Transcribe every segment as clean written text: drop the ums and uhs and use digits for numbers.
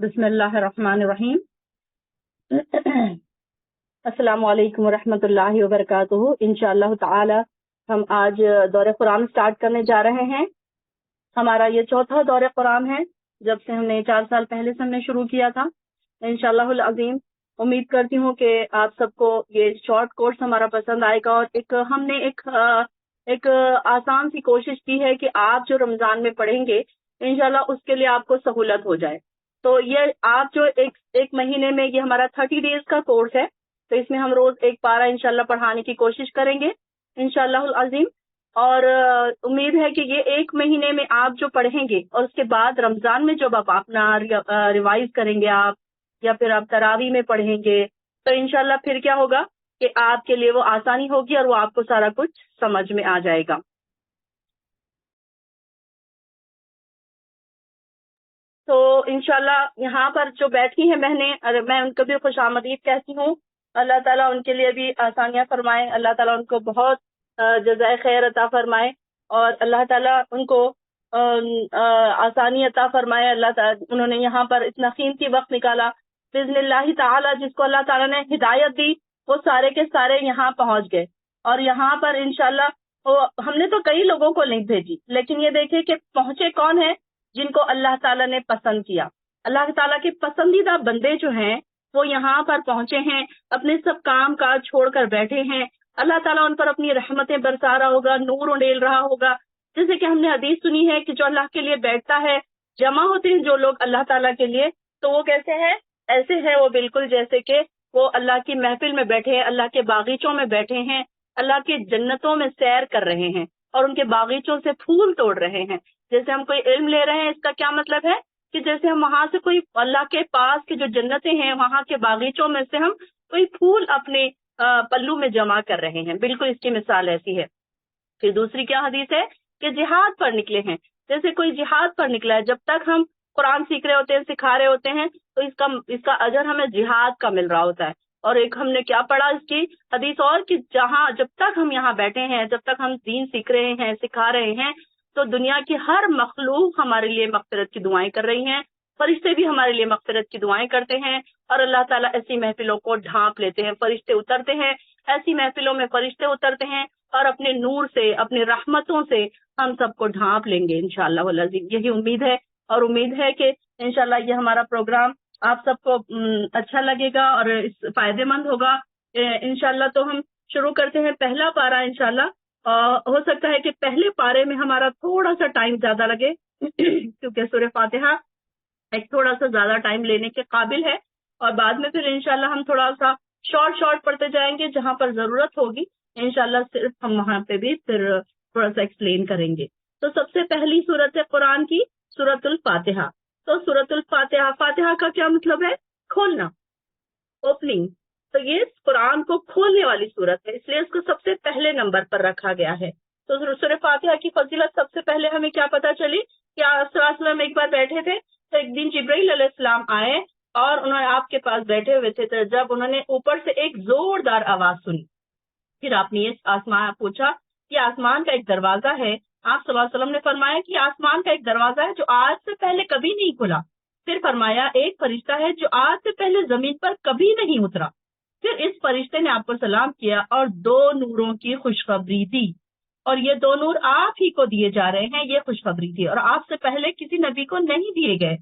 بسم اللہ الرحمن الرحیم۔ السلام علیکم ورحمۃ اللہ وبرکاتہ۔ انشاءاللہ تعالی ہم آج دورہ قرآن سٹارٹ کرنے جا رہے ہیں۔ ہمارا یہ چوتھا دورہ قرآن ہے، جب سے ہم نے 4 سال پہلے سے ہم نے شروع کیا تھا۔ انشاءاللہ العظیم امید کرتی ہوں کہ آپ سب کو یہ شارٹ کورس ہمارا پسند آئے گا، اور ہم نے ایک آسان سی کوشش کی ہے کہ آپ جو رمضان میں پڑھیں گے انشاءاللہ اس کے لیے آپ کو سہولت ہو جائے۔ تو یہ آپ جو ایک مہینے میں، یہ ہمارا 30 ڈیز کا کورس ہے، تو اس میں ہم روز ایک پارہ انشاءاللہ پڑھانے کی کوشش کریں گے انشاءاللہ العظیم۔ اور امید ہے کہ یہ ایک مہینے میں آپ جو پڑھیں گے، اور اس کے بعد رمضان میں جب آپ اپنا ریوائز کریں گے آپ، یا پھر آپ تراویح میں پڑھیں گے، تو انشاءاللہ پھر کیا ہوگا کہ آپ کے لیے وہ آسانی ہوگی اور وہ آپ کو سارا کچھ سمجھ میں آ جائے گا۔ تو انشاءاللہ یہاں پر جو بیٹھی ہیں بہنیں، میں ان کو بھی خوش آمدید کہتی ہوں۔ اللہ تعالیٰ ان کے لیے بھی آسانیاں فرمائے، اللہ تعالیٰ ان کو بہت جزائے خیر عطا فرمائے، اور اللہ تعالیٰ ان کو آسانی عطا فرمائے۔ اللہ تعالیٰ انہوں نے یہاں پر اتنا قیمتی وقت نکالا بإذن اللہ تعالیٰ، جس کو اللہ تعالیٰ نے ہدایت دی وہ سارے کے سارے یہاں پہنچ گئے۔ اور یہاں پر انشاءاللہ ہم نے تو کئی لوگوں کو لنک بھیجی، لیکن یہ دیکھیں کہ پہنچے کون ہیں؟ جن کو اللہ تعالیٰ نے پسند کیا۔ اللہ تعالیٰ کے پسندیدہ بندے جو ہیں وہ یہاں پر پہنچے ہیں، اپنے سب کام کاج چھوڑ کر بیٹھے ہیں۔ اللہ تعالیٰ ان پر اپنی رحمتیں برسا رہا ہوگا، نور انڈیل رہا ہوگا۔ جیسے کہ ہم نے حدیث سنی ہے کہ جو اللہ کے لیے بیٹھتا ہے، جمع ہوتے ہیں جو لوگ اللہ تعالیٰ کے لیے، تو وہ کیسے ہیں؟ ایسے ہیں وہ بالکل جیسے کہ وہ اللہ کی محفل میں بیٹھے ہیں، اللہ کے باغیچوں میں بیٹھے ہیں، اللہ کی جنتوں میں سیر کر رہے ہیں، اور ان کے باغیچوں سے پھول توڑ رہے ہیں۔ جیسے ہم کوئی علم لے رہے ہیں، اس کا کیا مطلب ہے کہ جیسے ہم وہاں سے کوئی اللہ کے پاس کی جو جنتیں ہیں وہاں کے باغیچوں میں سے ہم کوئی پھول اپنے پلو میں جمع کر رہے ہیں، بالکل اس کی مثال ایسی ہے۔ پھر دوسری کیا حدیث ہے کہ جہاد پر نکلے ہیں، جیسے کوئی جہاد پر نکلا ہے، جب تک ہم قرآن سیکھ رہے ہوتے ہیں، سکھا رہے ہوتے ہیں، تو اس کا اجر ہمیں جہاد کا مل رہا ہوتا ہے۔ اور ایک ہم نے کیا پڑھا اس کی حدیث، اور کہ جب تک ہم یہاں بیٹھے ہیں، جب تک ہم دین سیکھ رہے ہیں، سکھا رہے ہیں، تو دنیا کی ہر مخلوق ہمارے لیے مغفرت کی دعائیں کر رہی ہیں، فرشتے بھی ہمارے لیے مغفرت کی دعائیں کرتے ہیں، اور اللہ تعالیٰ ایسی محفلوں کو ڈھانپ لیتے ہیں، فرشتے اترتے ہیں، ایسی محفلوں میں فرشتے اترتے ہیں، اور اپنے نور سے، اپنی رحمتوں سے ہم سب کو ڈھانپ لیں گے انشاءاللہ العزیز۔ یہی امید ہے، اور امید ہے کہ انشاءاللہ یہ ہمارا پروگرام آپ سب کو اچھا لگے گا اور فائدے مند ہوگا انشاءاللہ۔ تو ہم شروع کرتے ہیں پہلا پارہ انشاءاللہ۔ ہو سکتا ہے کہ پہلے پارے میں ہمارا تھوڑا سا ٹائم زیادہ لگے کیونکہ سورہ فاتحہ ایک تھوڑا سا زیادہ ٹائم لینے کے قابل ہے، اور بعد میں پھر انشاءاللہ ہم تھوڑا سا شارٹ پڑھتے جائیں گے، جہاں پر ضرورت ہوگی انشاءاللہ صرف ہم وہاں پہ بھی پھر تھوڑا سا ایکسپلین کریں گے۔ تو سب سے پہلی سورت ہے قرآن کی سورۃ الفاتحہ۔ تو سورۃ الفاتحہ، فاتحہ کا کیا مطلب ہے؟ کھولنا، اوپننگ۔ تو یہ قرآن کو کھولنے والی صورت ہے، اس لیے اس کو سب سے پہلے نمبر پر رکھا گیا ہے۔ تو سورہ فاتحہ کی فضیلت سب سے پہلے ہمیں کیا پتہ چلی کہ آپ صلی اللہ علیہ وسلم ایک بار بیٹھے تھے، تو ایک دن جبرائیل علیہ السلام آئے اور انہوں نے آپ کے پاس بیٹھے ہوئے تھے، تو جب انہوں نے اوپر سے ایک زوردار آواز سنی، پھر آپ نے یہ آسمان پوچھا کہ آسمان کا ایک دروازہ ہے، آپ صلی اللہ علیہ وسلم نے فرمایا کہ آسمان کا ایک دروازہ ہے جو آج سے پہلے کبھی نہیں کھلا۔ پھر فرمایا ایک فرشتہ ہے جو آج سے پہلے زمین پر کبھی نہیں اترا۔ پھر اس فرشتے نے آپ کو سلام کیا اور 2 نوروں کی خوشخبری دی، اور یہ 2 نور آپ ہی کو دیے جا رہے ہیں، یہ خوشخبری تھی، اور آپ سے پہلے کسی نبی کو نہیں دیے گئے۔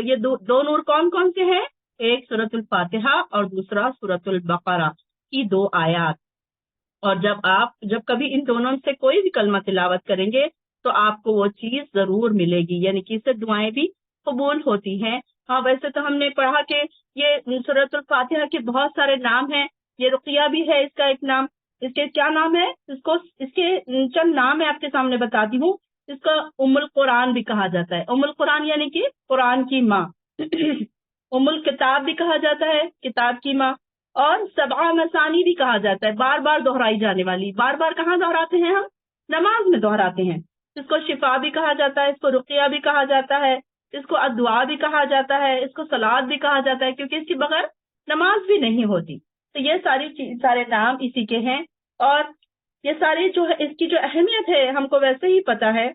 یہ 2 نور کون کون سے ہیں؟ ایک سورۃ الفاتحہ اور دوسرا سورۃ البقرہ کی 2 آیات۔ اور جب کبھی ان دونوں سے کوئی بھی کلمہ تلاوت کریں گے تو آپ کو وہ چیز ضرور ملے گی، یعنی کہ اس سے دعائیں بھی قبول ہوتی ہیں۔ ہاں ویسے تو ہم نے پڑھا کہ یہ سورۃ الفاتحہ کے بہت سارے نام ہیں، یہ رقیہ بھی ہے اس کا ایک نام۔ اس کے کیا نام ہے؟ اس کے چند نام میں آپ کے سامنے بتاتی ہوں۔ اس کا ام القرآن بھی کہا جاتا ہے، ام القرآن یعنی کہ قرآن کی ماں ام الکتاب بھی کہا جاتا ہے، کتاب کی ماں، اور 7 مثانی بھی کہا جاتا ہے، بار بار دہرائی جانے والی۔ بار بار کہاں دہراتے ہیں ہم؟ نماز میں دہراتے ہیں۔ اس کو شفا بھی کہا جاتا ہے، اس کو رقیہ بھی کہا جاتا ہے، اس کو دعا بھی کہا جاتا ہے، اس کو صلات بھی کہا جاتا ہے، کیونکہ اس کے بغیر نماز بھی نہیں ہوتی۔ تو یہ سارے نام اسی کے ہیں، اور یہ سارے جو ہے اس کی جو اہمیت ہے ہم کو ویسے ہی پتہ ہے۔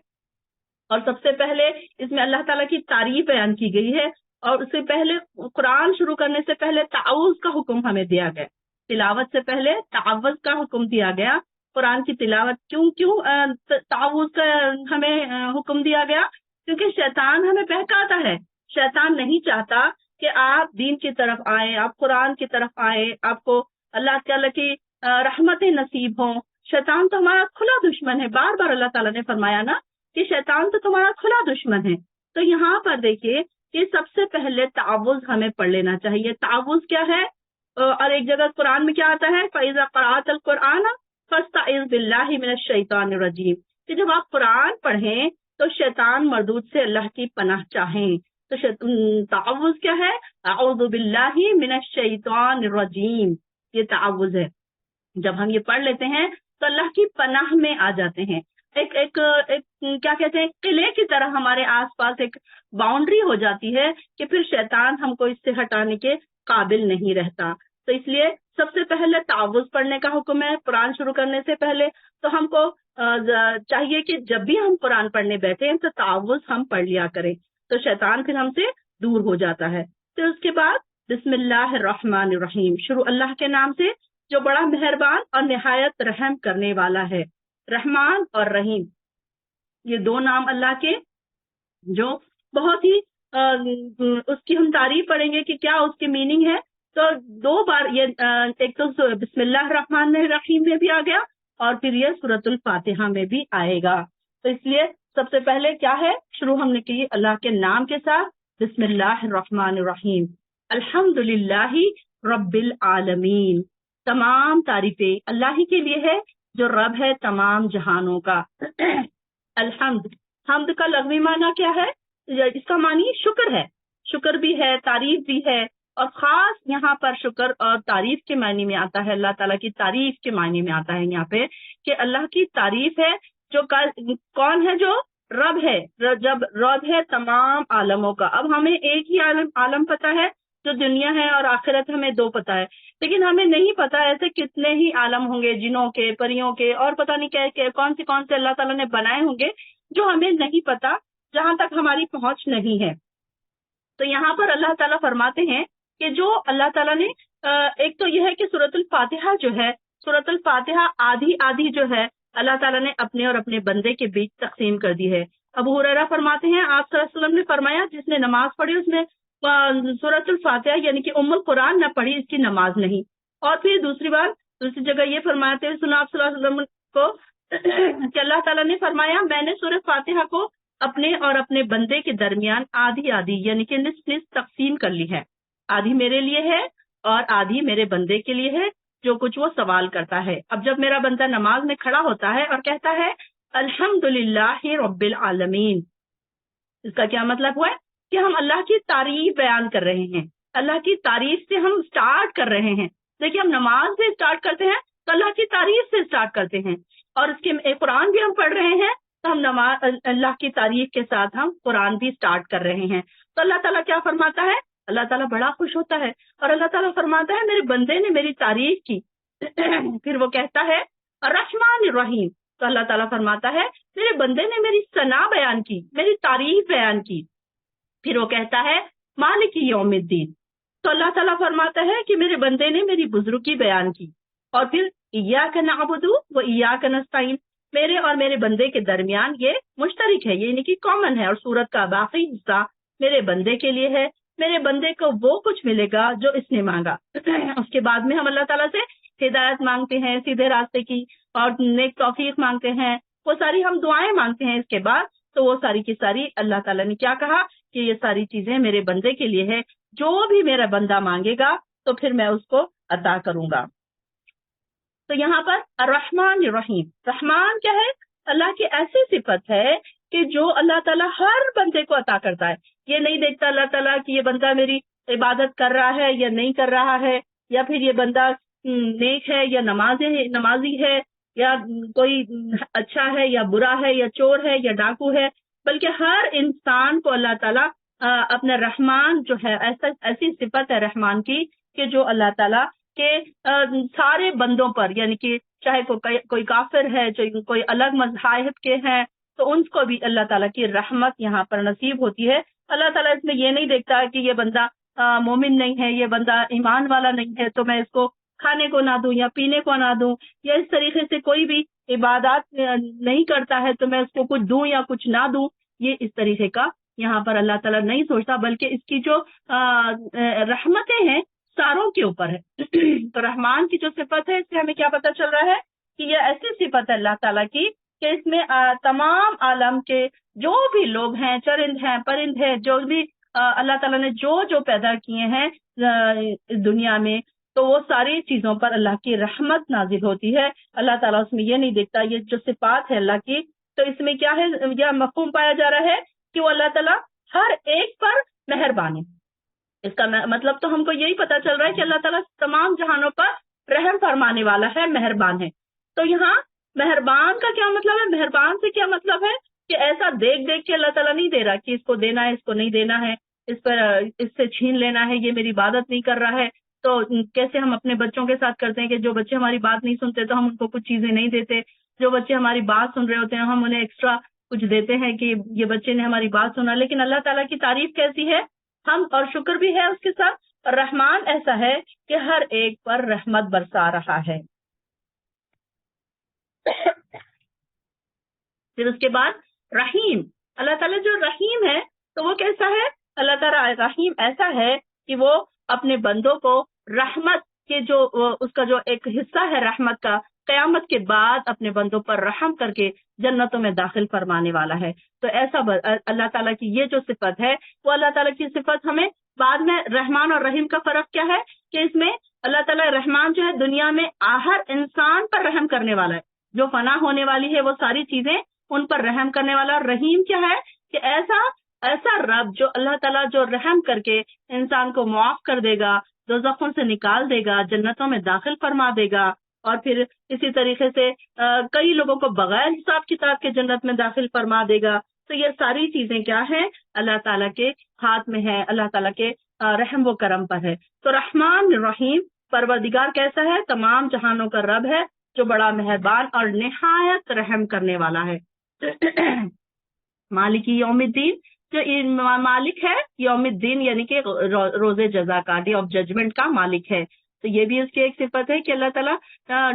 اور سب سے پہلے اس میں اللہ تعالیٰ کی تعریف بیان کی گئی ہے، اور اس سے پہلے قرآن شروع کرنے سے پہلے تعوذ کا حکم ہمیں دیا گیا، تلاوت سے پہلے تعوذ کا حکم دیا گیا۔ قرآن کی تلاوت کیوں تعوذ کا ہمیں حکم دیا گیا؟ کیونکہ شیطان ہمیں بہکاتا ہے، شیطان نہیں چاہتا کہ آپ دین کی طرف آئیں، آپ قرآن کی طرف آئیں، آپ کو اللہ تعالیٰ کی رحمتیں نصیب ہوں۔ شیطان تو ہمارا کھلا دشمن ہے، بار بار اللہ تعالیٰ نے فرمایا نا کہ شیطان تو تمہارا کھلا دشمن ہے۔ تو یہاں پر دیکھیے کہ سب سے پہلے تعوذ ہمیں پڑھ لینا چاہیے۔ تعوذ کیا ہے؟ اور ایک جگہ قرآن میں کیا آتا ہے؟ فَإِذَا قَرَأْتَ الْقُرْآنَ فَاسْتَعِذْ بِاللَّهِ مِنَ الشَّيْطَانِ الرَّجِيمِ، کہ جب آپ قرآن پڑھیں تو شیطان مردود سے اللہ کی پناہ چاہیں۔ تو تعوذ کیا ہے؟ اعوذ باللہ من الشیطان الرجیم، یہ تعوذ ہے۔ جب ہم یہ پڑھ لیتے ہیں تو اللہ کی پناہ میں آ جاتے ہیں۔ ایک کیا کہتے ہیں، قلعے کی طرح ہمارے آس پاس ایک باؤنڈری ہو جاتی ہے کہ پھر شیطان ہم کو اس سے ہٹانے کے قابل نہیں رہتا۔ تو اس لیے سب سے پہلے تعوذ پڑھنے کا حکم ہے قرآن شروع کرنے سے پہلے۔ تو ہم کو چاہیے کہ جب بھی ہم قرآن پڑھنے بیٹھے تو تعوذ ہم پڑھ لیا کریں، تو شیطان پھر ہم سے دور ہو جاتا ہے۔ پھر اس کے بعد بسم اللہ الرحمن الرحیم، شروع اللہ کے نام سے جو بڑا مہربان اور نہایت رحم کرنے والا ہے۔ رحمان اور رحیم یہ دو نام اللہ کے جو بہت ہی اس کی ہم تعریف پڑھیں گے کہ کیا اس کی میننگ ہے۔ تو دو بار یہ ایک تو بسم اللہ الرحمن الرحیم میں بھی آ گیا اور پھر یہ سورۃ الفاتحہ میں بھی آئے گا۔ تو اس لیے سب سے پہلے کیا ہے، شروع ہم نے کی اللہ کے نام کے ساتھ، بسم اللہ الرحمن الرحیم۔ الحمد للہ رب العالمین، تمام تعریفیں اللہ ہی کے لیے ہے جو رب ہے تمام جہانوں کا۔ الحمد، حمد کا لغوی معنی کیا ہے؟ اس کا معنی شکر ہے، شکر بھی ہے، تعریف بھی ہے، اور خاص یہاں پر شکر اور تعریف کے معنی میں آتا ہے، اللہ تعالیٰ کی تعریف کے معنی میں آتا ہے یہاں پہ کہ اللہ کی تعریف ہے جو کون ہے؟ جو رب ہے، جب رب ہے تمام عالموں کا۔ اب ہمیں ایک ہی عالم پتا ہے جو دنیا ہے، اور آخرت ہمیں دو پتا ہے، لیکن ہمیں نہیں پتا ایسے کتنے ہی عالم ہوں گے، جنوں کے، پریوں کے، اور پتہ نہیں کیا کون سے اللہ تعالیٰ نے بنائے ہوں گے جو ہمیں نہیں پتا، جہاں تک ہماری پہنچ نہیں ہے۔ تو یہاں پر اللہ تعالیٰ فرماتے ہیں کہ جو اللہ تعالیٰ نے ایک تو یہ ہے کہ سورۃ الفاتحہ جو ہے، سورۃ الفاتحہ آدھی جو ہے اللہ تعالیٰ نے اپنے اور اپنے بندے کے بیچ تقسیم کر دی ہے۔ ابو ہریرہ فرماتے ہیں آپ صلی اللہ علیہ وسلم نے فرمایا جس نے نماز پڑھی اس نے سورۃ الفاتحہ یعنی کہ ام القرآن نہ پڑھی، اس کی نماز نہیں۔ اور پھر دوسری جگہ یہ فرماتے ہیں سنا آپ صلی اللہ علیہ وسلم کو کہ اللہ تعالیٰ نے فرمایا میں نے سورۃ فاتحہ کو اپنے اور اپنے بندے کے درمیان آدھی یعنی کہ نصف تقسیم کر لی ہے، آدھی میرے لیے ہے اور آدھی میرے بندے کے لیے ہے جو کچھ وہ سوال کرتا ہے۔ اب جب میرا بندہ نماز میں کھڑا ہوتا ہے اور کہتا ہے الحمدللہ رب العالمین، اس کا کیا مطلب ہوا ہے کہ ہم اللہ کی تعریف بیان کر رہے ہیں، اللہ کی تعریف سے ہم سٹارٹ کر رہے ہیں۔ دیکھیے ہم نماز سے سٹارٹ کرتے ہیں تو اللہ کی تعریف سے سٹارٹ کرتے ہیں، اور اس کے قرآن بھی ہم پڑھ رہے ہیں تو ہم اللہ کی تعریف کے ساتھ ہم قرآن بھی سٹارٹ کر رہے ہیں۔ تو اللہ تعالیٰ کیا فرماتا ہے؟ اللہ تعالیٰ بڑا خوش ہوتا ہے اور اللہ تعالیٰ فرماتا ہے میرے بندے نے میری تعریف کی۔ پھر وہ کہتا ہے الرحمن الرحیم، تو اللہ تعالیٰ فرماتا ہے میرے بندے نے میری ثنا بیان کی، میری تعریف بیان کی۔ پھر وہ کہتا ہے مالک یوم الدین، تو اللہ تعالیٰ فرماتا ہے کہ میرے بندے نے میری بزرگی بیان کی۔ اور پھر ایاک نعبد و ایاک نستعین، میرے اور میرے بندے کے درمیان یہ مشترک ہے، یعنی کہ کامن ہے، اور سورت کا باقی حصہ میرے بندے کے لیے ہے، میرے بندے کو وہ کچھ ملے گا جو اس نے مانگا۔ اس کے بعد میں ہم اللہ تعالیٰ سے ہدایت مانگتے ہیں سیدھے راستے کی، اور نیک توفیق مانگتے ہیں، وہ ساری ہم دعائیں مانگتے ہیں۔ اس کے بعد تو وہ ساری کی ساری اللہ تعالیٰ نے کیا کہا کہ یہ ساری چیزیں میرے بندے کے لیے ہے، جو بھی میرا بندہ مانگے گا تو پھر میں اس کو عطا کروں گا۔ تو یہاں پر الرحمن الرحیم، رحمان کیا ہے؟ اللہ کی ایسی صفت ہے کہ جو اللہ تعالیٰ ہر بندے کو عطا کرتا ہے۔ یہ نہیں دیکھتا اللہ تعالیٰ کہ یہ بندہ میری عبادت کر رہا ہے یا نہیں کر رہا ہے، یا پھر یہ بندہ نیک ہے یا نمازی ہے، یا کوئی اچھا ہے یا برا ہے، یا چور ہے یا ڈاکو ہے، بلکہ ہر انسان کو اللہ تعالیٰ اپنا رحمان جو ہے ایسی صفت ہے رحمان کی کہ جو اللہ تعالیٰ کہ سارے بندوں پر، یعنی کہ چاہے کوئی کافر ہے، چاہے کوئی الگ مذاہب کے ہیں، تو ان کو بھی اللہ تعالیٰ کی رحمت یہاں پر نصیب ہوتی ہے. اللہ تعالیٰ اس میں یہ نہیں دیکھتا کہ یہ بندہ مومن نہیں ہے، یہ بندہ ایمان والا نہیں ہے تو میں اس کو کھانے کو نہ دوں یا پینے کو نہ دوں، یا اس طریقے سے کوئی بھی عبادات نہیں کرتا ہے تو میں اس کو کچھ دوں یا کچھ نہ دوں. یہ اس طریقے کا یہاں پر اللہ تعالیٰ نہیں سوچتا، بلکہ اس کی جو رحمتیں ہیں ساروں کے اوپر ہے. تو رحمان کی جو صفت ہے اس سے ہمیں کیا پتہ چل رہا ہے کہ یہ ایسی صفت ہے اللہ تعالیٰ کی کہ اس میں تمام عالم کے جو بھی لوگ ہیں، چرند ہیں، پرند ہیں، جو بھی اللہ تعالیٰ نے جو پیدا کیے ہیں اس دنیا میں، تو وہ ساری چیزوں پر اللہ کی رحمت نازل ہوتی ہے. اللہ تعالیٰ اس میں یہ نہیں دیکھتا. یہ جو صفات ہے اللہ کی، تو اس میں کیا ہے، یہ مفہوم پایا جا رہا ہے کہ وہ اللہ تعالیٰ ہر ایک پر مہربان ہے. اس کا مطلب تو ہم کو یہی پتا چل رہا ہے کہ اللہ تعالیٰ تمام جہانوں پر رحم فرمانے والا ہے، مہربان ہے. تو یہاں مہربان کا کیا مطلب ہے؟ مہربان سے کیا مطلب ہے کہ ایسا دیکھ کے اللہ تعالیٰ نہیں دے رہا کہ اس کو دینا ہے، اس کو نہیں دینا ہے، اس سے چھین لینا ہے، یہ میری عبادت نہیں کر رہا ہے. تو کیسے ہم اپنے بچوں کے ساتھ کرتے ہیں کہ جو بچے ہماری بات نہیں سنتے تو ہم ان کو کچھ چیزیں نہیں دیتے، جو بچے ہماری بات سن رہے ہوتے ہیں ہم انہیں ایکسٹرا کچھ دیتے ہیں کہ یہ بچے نے ہماری بات سنا. لیکن اللہ تعالیٰ کی تعریف کیسی ہے، ہم اور شکر بھی ہے اس کے ساتھ. رحمان ایسا ہے کہ ہر ایک پر رحمت برسا رہا ہے. پھر اس کے بعد رحیم، اللہ تعالیٰ جو رحیم ہے تو وہ کیسا ہے؟ اللہ تعالیٰ رحیم ایسا ہے کہ وہ اپنے بندوں کو رحمت کے جو اس کا جو ایک حصہ ہے رحمت کا، قیامت کے بعد اپنے بندوں پر رحم کر کے جنتوں میں داخل فرمانے والا ہے. تو ایسا اللہ تعالیٰ کی یہ جو صفت ہے وہ اللہ تعالیٰ کی صفت ہمیں بعد میں رحمان اور رحیم کا فرق کیا ہے کہ اس میں اللہ تعالیٰ رحمان جو ہے دنیا میں ہر انسان پر رحم کرنے والا ہے، جو فنا ہونے والی ہے وہ ساری چیزیں ان پر رحم کرنے والا. اور رحیم کیا ہے کہ ایسا رب جو اللہ تعالیٰ جو رحم کر کے انسان کو معاف کر دے گا، دوزخوں سے نکال دے گا، جنتوں میں داخل فرما دے گا، اور پھر اسی طریقے سے کئی لوگوں کو بغیر حساب کتاب کے جنت میں داخل فرما دے گا. تو یہ ساری چیزیں کیا ہیں؟ اللہ تعالیٰ کے ہاتھ میں ہے، اللہ تعالیٰ کے رحم و کرم پر ہے. تو رحمان رحیم پروردگار کیسا ہے؟ تمام جہانوں کا رب ہے جو بڑا مہربان اور نہایت رحم کرنے والا ہے. مالک یوم الدین، جو مالک ہے یوم الدین یعنی کہ روز جزا کا، ڈے آف ججمنٹ کا مالک ہے. تو یہ بھی اس کی ایک صفت ہے کہ اللہ تعالیٰ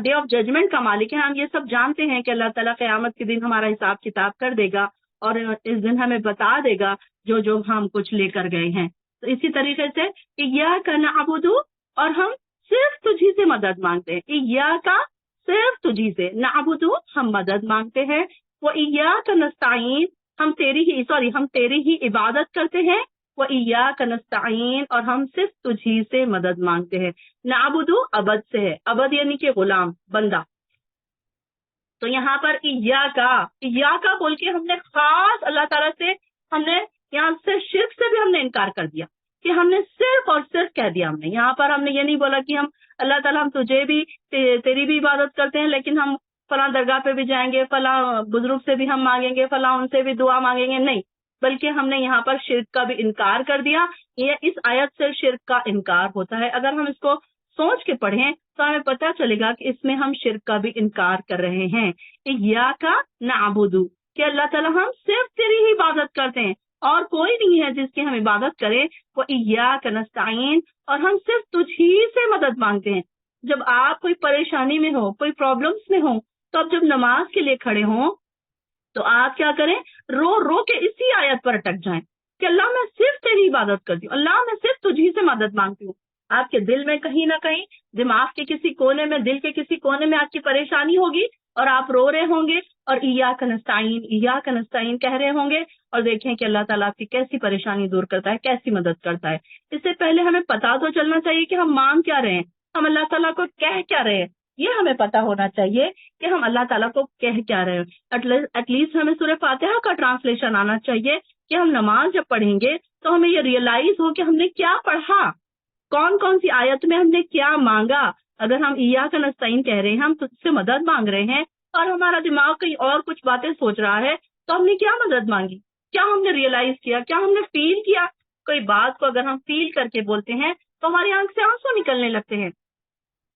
ڈے آف ججمنٹ کا مالک ہے. ہم یہ سب جانتے ہیں کہ اللہ تعالیٰ قیامت کے دن ہمارا حساب کتاب کر دے گا اور اس دن ہمیں بتا دے گا جو ہم کچھ لے کر گئے ہیں. تو اسی طریقے سے ایاک نعبد، اور ہم صرف تجھی سے مدد مانگتے ہیں. ایاک صرف تجھی سے، نعبد ہم مدد مانگتے ہیں، وہ ایاک نستعین ہم تیری ہی عبادت کرتے ہیں، وہ ایاک نستعین اور ہم صرف تجھی سے مدد مانگتے ہیں. نعبد عبد سے ہے، عبد یعنی کہ غلام، بندہ. تو یہاں پر ایاک بول کے ہم نے خاص اللہ تعالیٰ سے ہم نے یہاں سے شرک سے بھی ہم نے انکار کر دیا کہ ہم نے صرف اور صرف کہہ دیا. ہم نے یہاں پر ہم نے یہ نہیں بولا کہ ہم اللہ تعالیٰ ہم تجھے بھی تیری بھی عبادت کرتے ہیں، لیکن ہم فلاں درگاہ پہ بھی جائیں گے، فلاں بزرگ سے بھی ہم مانگیں گے، فلاں ان سے بھی دعا مانگیں گے. نہیں، بلکہ ہم نے یہاں پر شرک کا بھی انکار کر دیا. یہ اس آیت سے شرک کا انکار ہوتا ہے. اگر ہم اس کو سوچ کے پڑھیں تو ہمیں پتہ چلے گا کہ اس میں ہم شرک کا بھی انکار کر رہے ہیں. ایاک نعبد کہ اللہ تعالیٰ ہم صرف تیری ہی عبادت کرتے ہیں اور کوئی نہیں ہے جس کی ہم عبادت کریں. وہ ایاک نستعین اور ہم صرف تجھ ہی سے مدد مانگتے ہیں. جب آپ کوئی پریشانی میں ہو، کوئی پرابلمس میں ہو، تو آپ جب نماز کے لیے کھڑے ہوں تو آپ کیا کریں؟ رو کے اسی آیت پر اٹک جائیں کہ اللہ میں صرف تیری عبادت کرتی ہوں، اللہ میں صرف تجھی سے مدد مانگتی ہوں. آپ کے دل میں کہیں نہ کہیں، دماغ کے کسی کونے میں، دل کے کسی کونے میں آپ کی پریشانی ہوگی اور آپ رو رہے ہوں گے اور ایاک نستعین کہہ رہے ہوں گے، اور دیکھیں کہ اللہ تعالیٰ آپ کی کیسی پریشانی دور کرتا ہے، کیسی مدد کرتا ہے. اس سے پہلے ہمیں پتا تو چلنا چاہیے کہ ہم مانگ کیا رہے ہیں، ہم اللہ تعالیٰ کو کہہ کیا رہے ہیں. یہ ہمیں پتا ہونا چاہیے کہ ہم اللہ تعالیٰ کو کہہ کیا رہے ہیں. ایٹ لیسٹ ہمیں سورہ فاتحہ کا ٹرانسلیشن آنا چاہیے کہ ہم نماز جب پڑھیں گے تو ہمیں یہ ریئلائز ہو کہ ہم نے کیا پڑھا، کون سی آیت میں ہم نے کیا مانگا. اگر ہم ایاک نستعین کہہ رہے ہیں، ہم تجھ سے مدد مانگ رہے ہیں، اور ہمارا دماغ کہیں اور کچھ باتیں سوچ رہا ہے، تو ہم نے کیا مدد مانگی، کیا ہم نے ریئلائز کیا، کیا ہم نے فیل کیا. کوئی بات کو اگر ہم فیل کر کے بولتے ہیں تو ہماری آنکھ سے آنسو نکلنے لگتے ہیں.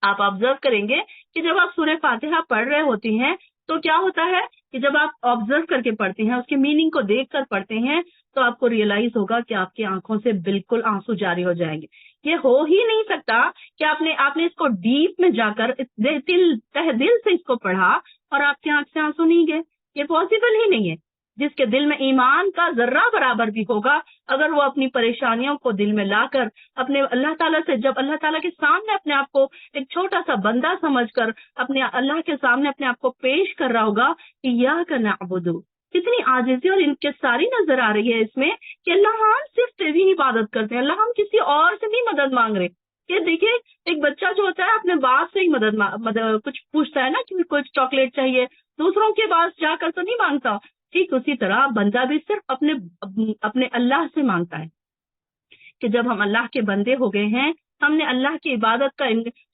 آپ آبزرو کریں گے کہ جب آپ سورہ فاتحہ پڑھ رہے ہوتی ہیں تو کیا ہوتا ہے کہ جب آپ آبزرو کر کے پڑھتے ہیں، اس کے میننگ کو دیکھ کر پڑھتے ہیں، تو آپ کو ریئلائز ہوگا کہ آپ کی آنکھوں سے بالکل آنسو جاری ہو جائیں گے. یہ ہو ہی نہیں سکتا کہ آپ نے اس کو ڈیپ میں جا کر تہ دل سے اس کو پڑھا اور آپ کی آنکھ سے آنسو نہیں گئے. یہ پاسبل ہی نہیں ہے. جس کے دل میں ایمان کا ذرہ برابر بھی ہوگا، اگر وہ اپنی پریشانیوں کو دل میں لا کر اپنے اللہ تعالیٰ سے، جب اللہ تعالیٰ کے سامنے اپنے آپ کو ایک چھوٹا سا بندہ سمجھ کر اپنے اللہ کے سامنے اپنے آپ کو پیش کر رہا ہوگا کہ ایاک نعبد، کتنی عاجزی اور انکساری نظر آ رہی ہے اس میں کہ اللہ ہم صرف تیری عبادت کرتے ہیں، اللہ ہم کسی اور سے نہیں مدد مانگ رہے. کہ دیکھیے ایک بچہ جو ہوتا ہے اپنے باپ سے ہی مدد کچھ پوچھتا ہے نا کہ کچھ چاکلیٹ چاہیے، دوسروں کے پاس جا کر تو نہیں مانگتا. ٹھیک اسی طرح بندہ بھی صرف اپنے اللہ سے مانگتا ہے کہ جب ہم اللہ کے بندے ہو گئے ہیں، ہم نے اللہ کی عبادت کا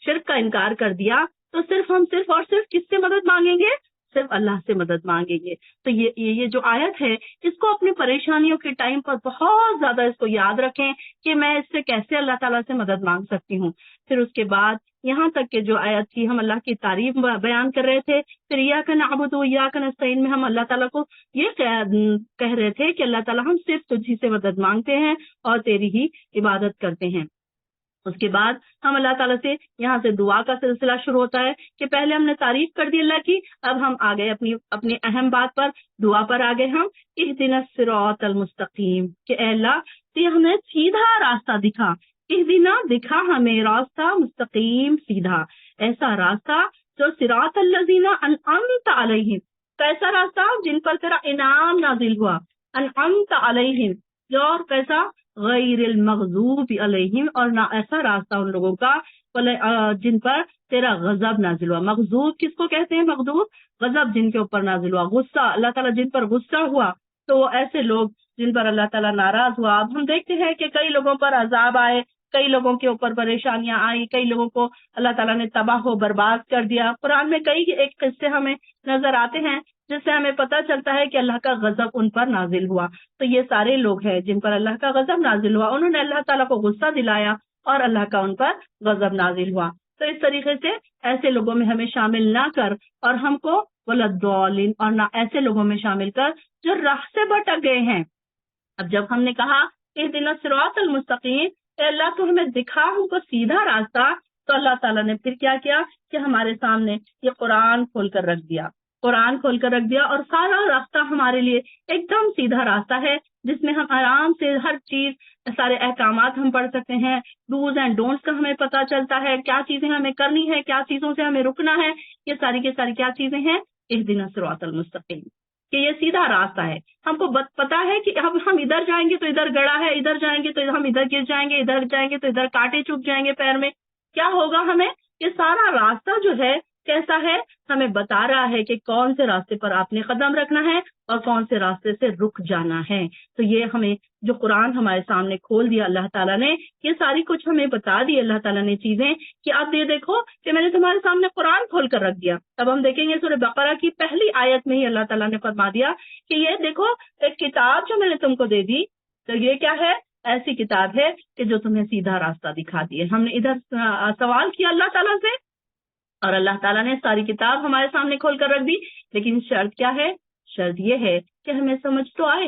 شرک کا انکار کر دیا، تو صرف اور صرف کس سے مدد مانگیں گے؟ صرف اللہ سے مدد مانگیں گے. تو یہ جو آیت ہے، اس کو اپنی پریشانیوں کے ٹائم پر بہت زیادہ اس کو یاد رکھیں کہ میں اس سے کیسے اللہ تعالیٰ سے مدد مانگ سکتی ہوں. پھر اس کے بعد یہاں تک کہ جو آیت تھی ہم اللہ کی تعریف بیان کر رہے تھے، پھر ایاک نعبد و ایاک نستعین میں ہم اللہ تعالیٰ کو یہ کہہ رہے تھے کہ اللہ تعالیٰ ہم صرف تجھی سے مدد مانگتے ہیں اور تیری ہی عبادت کرتے ہیں. اس کے بعد ہم اللہ تعالیٰ سے یہاں سے دعا کا سلسلہ شروع ہوتا ہے کہ پہلے ہم نے تعریف کر دی اللہ کی، اب ہم آ گئے اپنی اہم بات پر، دعا پر آ گئے. ہم اہدنا الصراط المستقیم، کہ اے اللہ تو ہمیں سیدھا راستہ دکھا. اہدنا، دکھا ہمیں راستہ، مستقیم سیدھا، ایسا راستہ جو صراط الذین انعمت علیہم، کیسا راستہ جن پر تیرا انعام نازل ہوا، انعمت علیہم، جو اور کیسا غیر المغضوب علیہم، اور نہ ایسا راستہ ان لوگوں کا جن پر تیرا غضب نازل ہوا. مغضوب کس کو کہتے ہیں؟ مغضوب غضب جن کے اوپر نازل ہوا، غصہ اللہ تعالیٰ جن پر غصہ ہوا، تو وہ ایسے لوگ جن پر اللہ تعالیٰ ناراض ہوا. اب ہم دیکھتے ہیں کہ کئی لوگوں پر عذاب آئے، کئی لوگوں کے اوپر پریشانیاں آئی، کئی لوگوں کو اللہ تعالیٰ نے تباہ و برباد کر دیا. قرآن میں کئی ایک قصے ہمیں نظر آتے ہیں جس سے ہمیں پتہ چلتا ہے کہ اللہ کا غضب ان پر نازل ہوا. تو یہ سارے لوگ ہیں جن پر اللہ کا غضب نازل ہوا، انہوں نے اللہ تعالیٰ کو غصہ دلایا اور اللہ کا ان پر غضب نازل ہوا. تو اس طریقے سے ایسے لوگوں میں ہمیں شامل نہ کر، اور ہم کو ولضالین، اور نہ ایسے لوگوں میں شامل کر جو راہ سے بھٹک گئے ہیں. اب جب ہم نے کہا اہدنا الصراط المستقیم، اے اللہ تو ہمیں دکھا ہم کو سیدھا راستہ، تو اللہ تعالیٰ نے پھر کیا کیا کہ ہمارے سامنے یہ قرآن کھول کر رکھ دیا، اور سارا راستہ ہمارے لیے ایک دم سیدھا راستہ ہے جس میں ہم آرام سے ہر چیز، سارے احکامات ہم پڑھ سکتے ہیں، ڈوز اینڈ ڈونٹس کا ہمیں پتہ چلتا ہے، کیا چیزیں ہمیں کرنی ہے، کیا چیزوں سے ہمیں رکنا ہے. یہ ساری کی ساری کیا چیزیں ہیں؟ اہدنا الصراط المستقیم، کہ یہ سیدھا راستہ ہے. ہم کو پتا ہے کہ ہم ادھر جائیں گے تو ادھر گڑا ہے، ادھر جائیں گے تو ہم ادھر گر جائیں گے، ادھر جائیں گے تو ادھر کانٹے چبھ جائیں گے پیر میں. کیا ہوگا ہمیں؟ یہ سارا راستہ جو ہے کیسا ہے، ہمیں بتا رہا ہے کہ کون سے راستے پر آپ نے قدم رکھنا ہے اور کون سے راستے سے رک جانا ہے. تو یہ ہمیں جو قرآن ہمارے سامنے کھول دیا اللہ تعالیٰ نے، یہ ساری کچھ ہمیں بتا دی اللہ تعالیٰ نے چیزیں کہ آپ یہ دیکھو کہ میں نے تمہارے سامنے قرآن کھول کر رکھ دیا. اب ہم دیکھیں گے سورہ بقرہ کی پہلی آیت میں ہی اللہ تعالیٰ نے فرما دیا کہ یہ دیکھو ایک کتاب جو میں نے تم کو دے دی، تو یہ کیا ہے؟ ایسی کتاب ہے کہ جو تمہیں سیدھا راستہ دکھا دیے. ہم نے ادھر سوال کیا اللہ تعالیٰ سے، اور اللہ تعالیٰ نے ساری کتاب ہمارے سامنے کھول کر رکھ دی. لیکن شرط کیا ہے؟ شرط یہ ہے کہ ہمیں سمجھ تو آئے.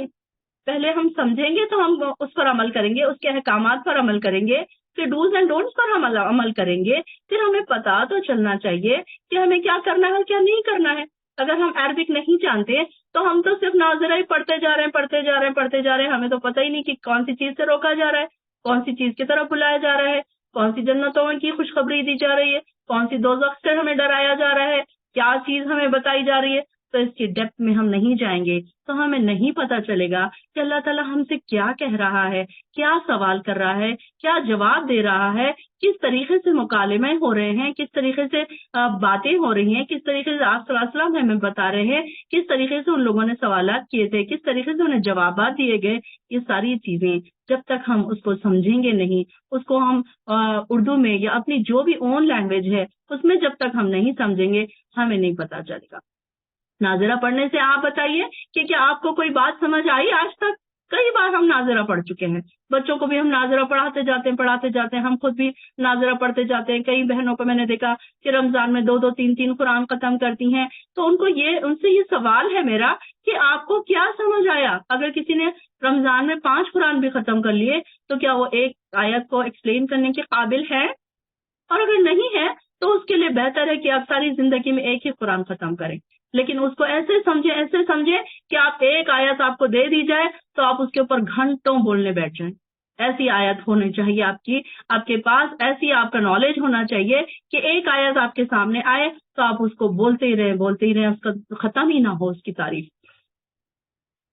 پہلے ہم سمجھیں گے تو ہم اس پر عمل کریں گے، اس کے احکامات پر عمل کریں گے، پھر ڈوز اینڈ ڈونٹس پر ہم عمل کریں گے. پھر ہمیں پتا تو چلنا چاہیے کہ ہمیں کیا کرنا ہے اور کیا نہیں کرنا ہے. اگر ہم عربک نہیں جانتے تو ہم تو صرف ناظرہ ہی پڑھتے جا رہے ہیں، ہمیں تو پتہ ہی نہیں کہ کون سی چیز سے روکا جا رہا ہے، کون سی چیز کی طرف بلایا جا رہا ہے، کون سی جنتوں کی خوشخبری دی جا رہی ہے، کون سی دوزخ سے ہمیں ڈرایا جا رہا ہے، کیا چیز ہمیں بتائی جا رہی ہے. تو اس کی ڈیپتھ میں ہم نہیں جائیں گے تو ہمیں نہیں پتا چلے گا کہ اللہ تعالیٰ ہم سے کیا کہہ رہا ہے، کیا سوال کر رہا ہے، کیا جواب دے رہا ہے، کس طریقے سے مکالمے ہو رہے ہیں، کس طریقے سے باتیں ہو رہی ہیں، کس طریقے سے آپ صلی اللہ علیہ وسلم ہمیں بتا رہے ہیں، کس طریقے سے ان لوگوں نے سوالات کیے تھے، کس طریقے سے انہیں جوابات دیے گئے. یہ ساری چیزیں جب تک ہم اس کو سمجھیں گے نہیں، اس کو ہم اردو میں یا اپنی جو بھی اون لینگویج ہے اس میں جب تک ہم نہیں سمجھیں گے ہمیں نہیں پتا چلے گا. ناظرہ پڑھنے سے آپ بتائیے کہ کیا آپ کو کوئی بات سمجھ آئی آج تک؟ کئی بار ہم ناظرہ پڑھ چکے ہیں، بچوں کو بھی ہم ناظرہ پڑھاتے جاتے ہیں، ہم خود بھی ناظرہ پڑھتے جاتے ہیں. کئی بہنوں کو میں نے دیکھا کہ رمضان میں 2 3 قرآن ختم کرتی ہیں. تو ان سے یہ سوال ہے میرا کہ آپ کو کیا سمجھ آیا؟ اگر کسی نے رمضان میں 5 قرآن بھی ختم کر لیے تو کیا وہ ایک آیت کو ایکسپلین کرنے کے قابل ہے؟ اور اگر نہیں ہے تو اس کے لیے بہتر ہے کہ آپ ساری زندگی میں ایک ہی قرآن ختم کریں، لیکن اس کو ایسے سمجھے کہ آپ ایک آیت آپ کو دے دی جائے تو آپ اس کے اوپر گھنٹوں بولنے بیٹھ جائیں. ایسی آیت ہونی چاہیے آپ کے پاس، ایسی آپ کا نالج ہونا چاہیے کہ ایک آیت آپ کے سامنے آئے تو آپ اس کو بولتے ہی رہیں، اس کا ختم ہی نہ ہو اس کی تعریف.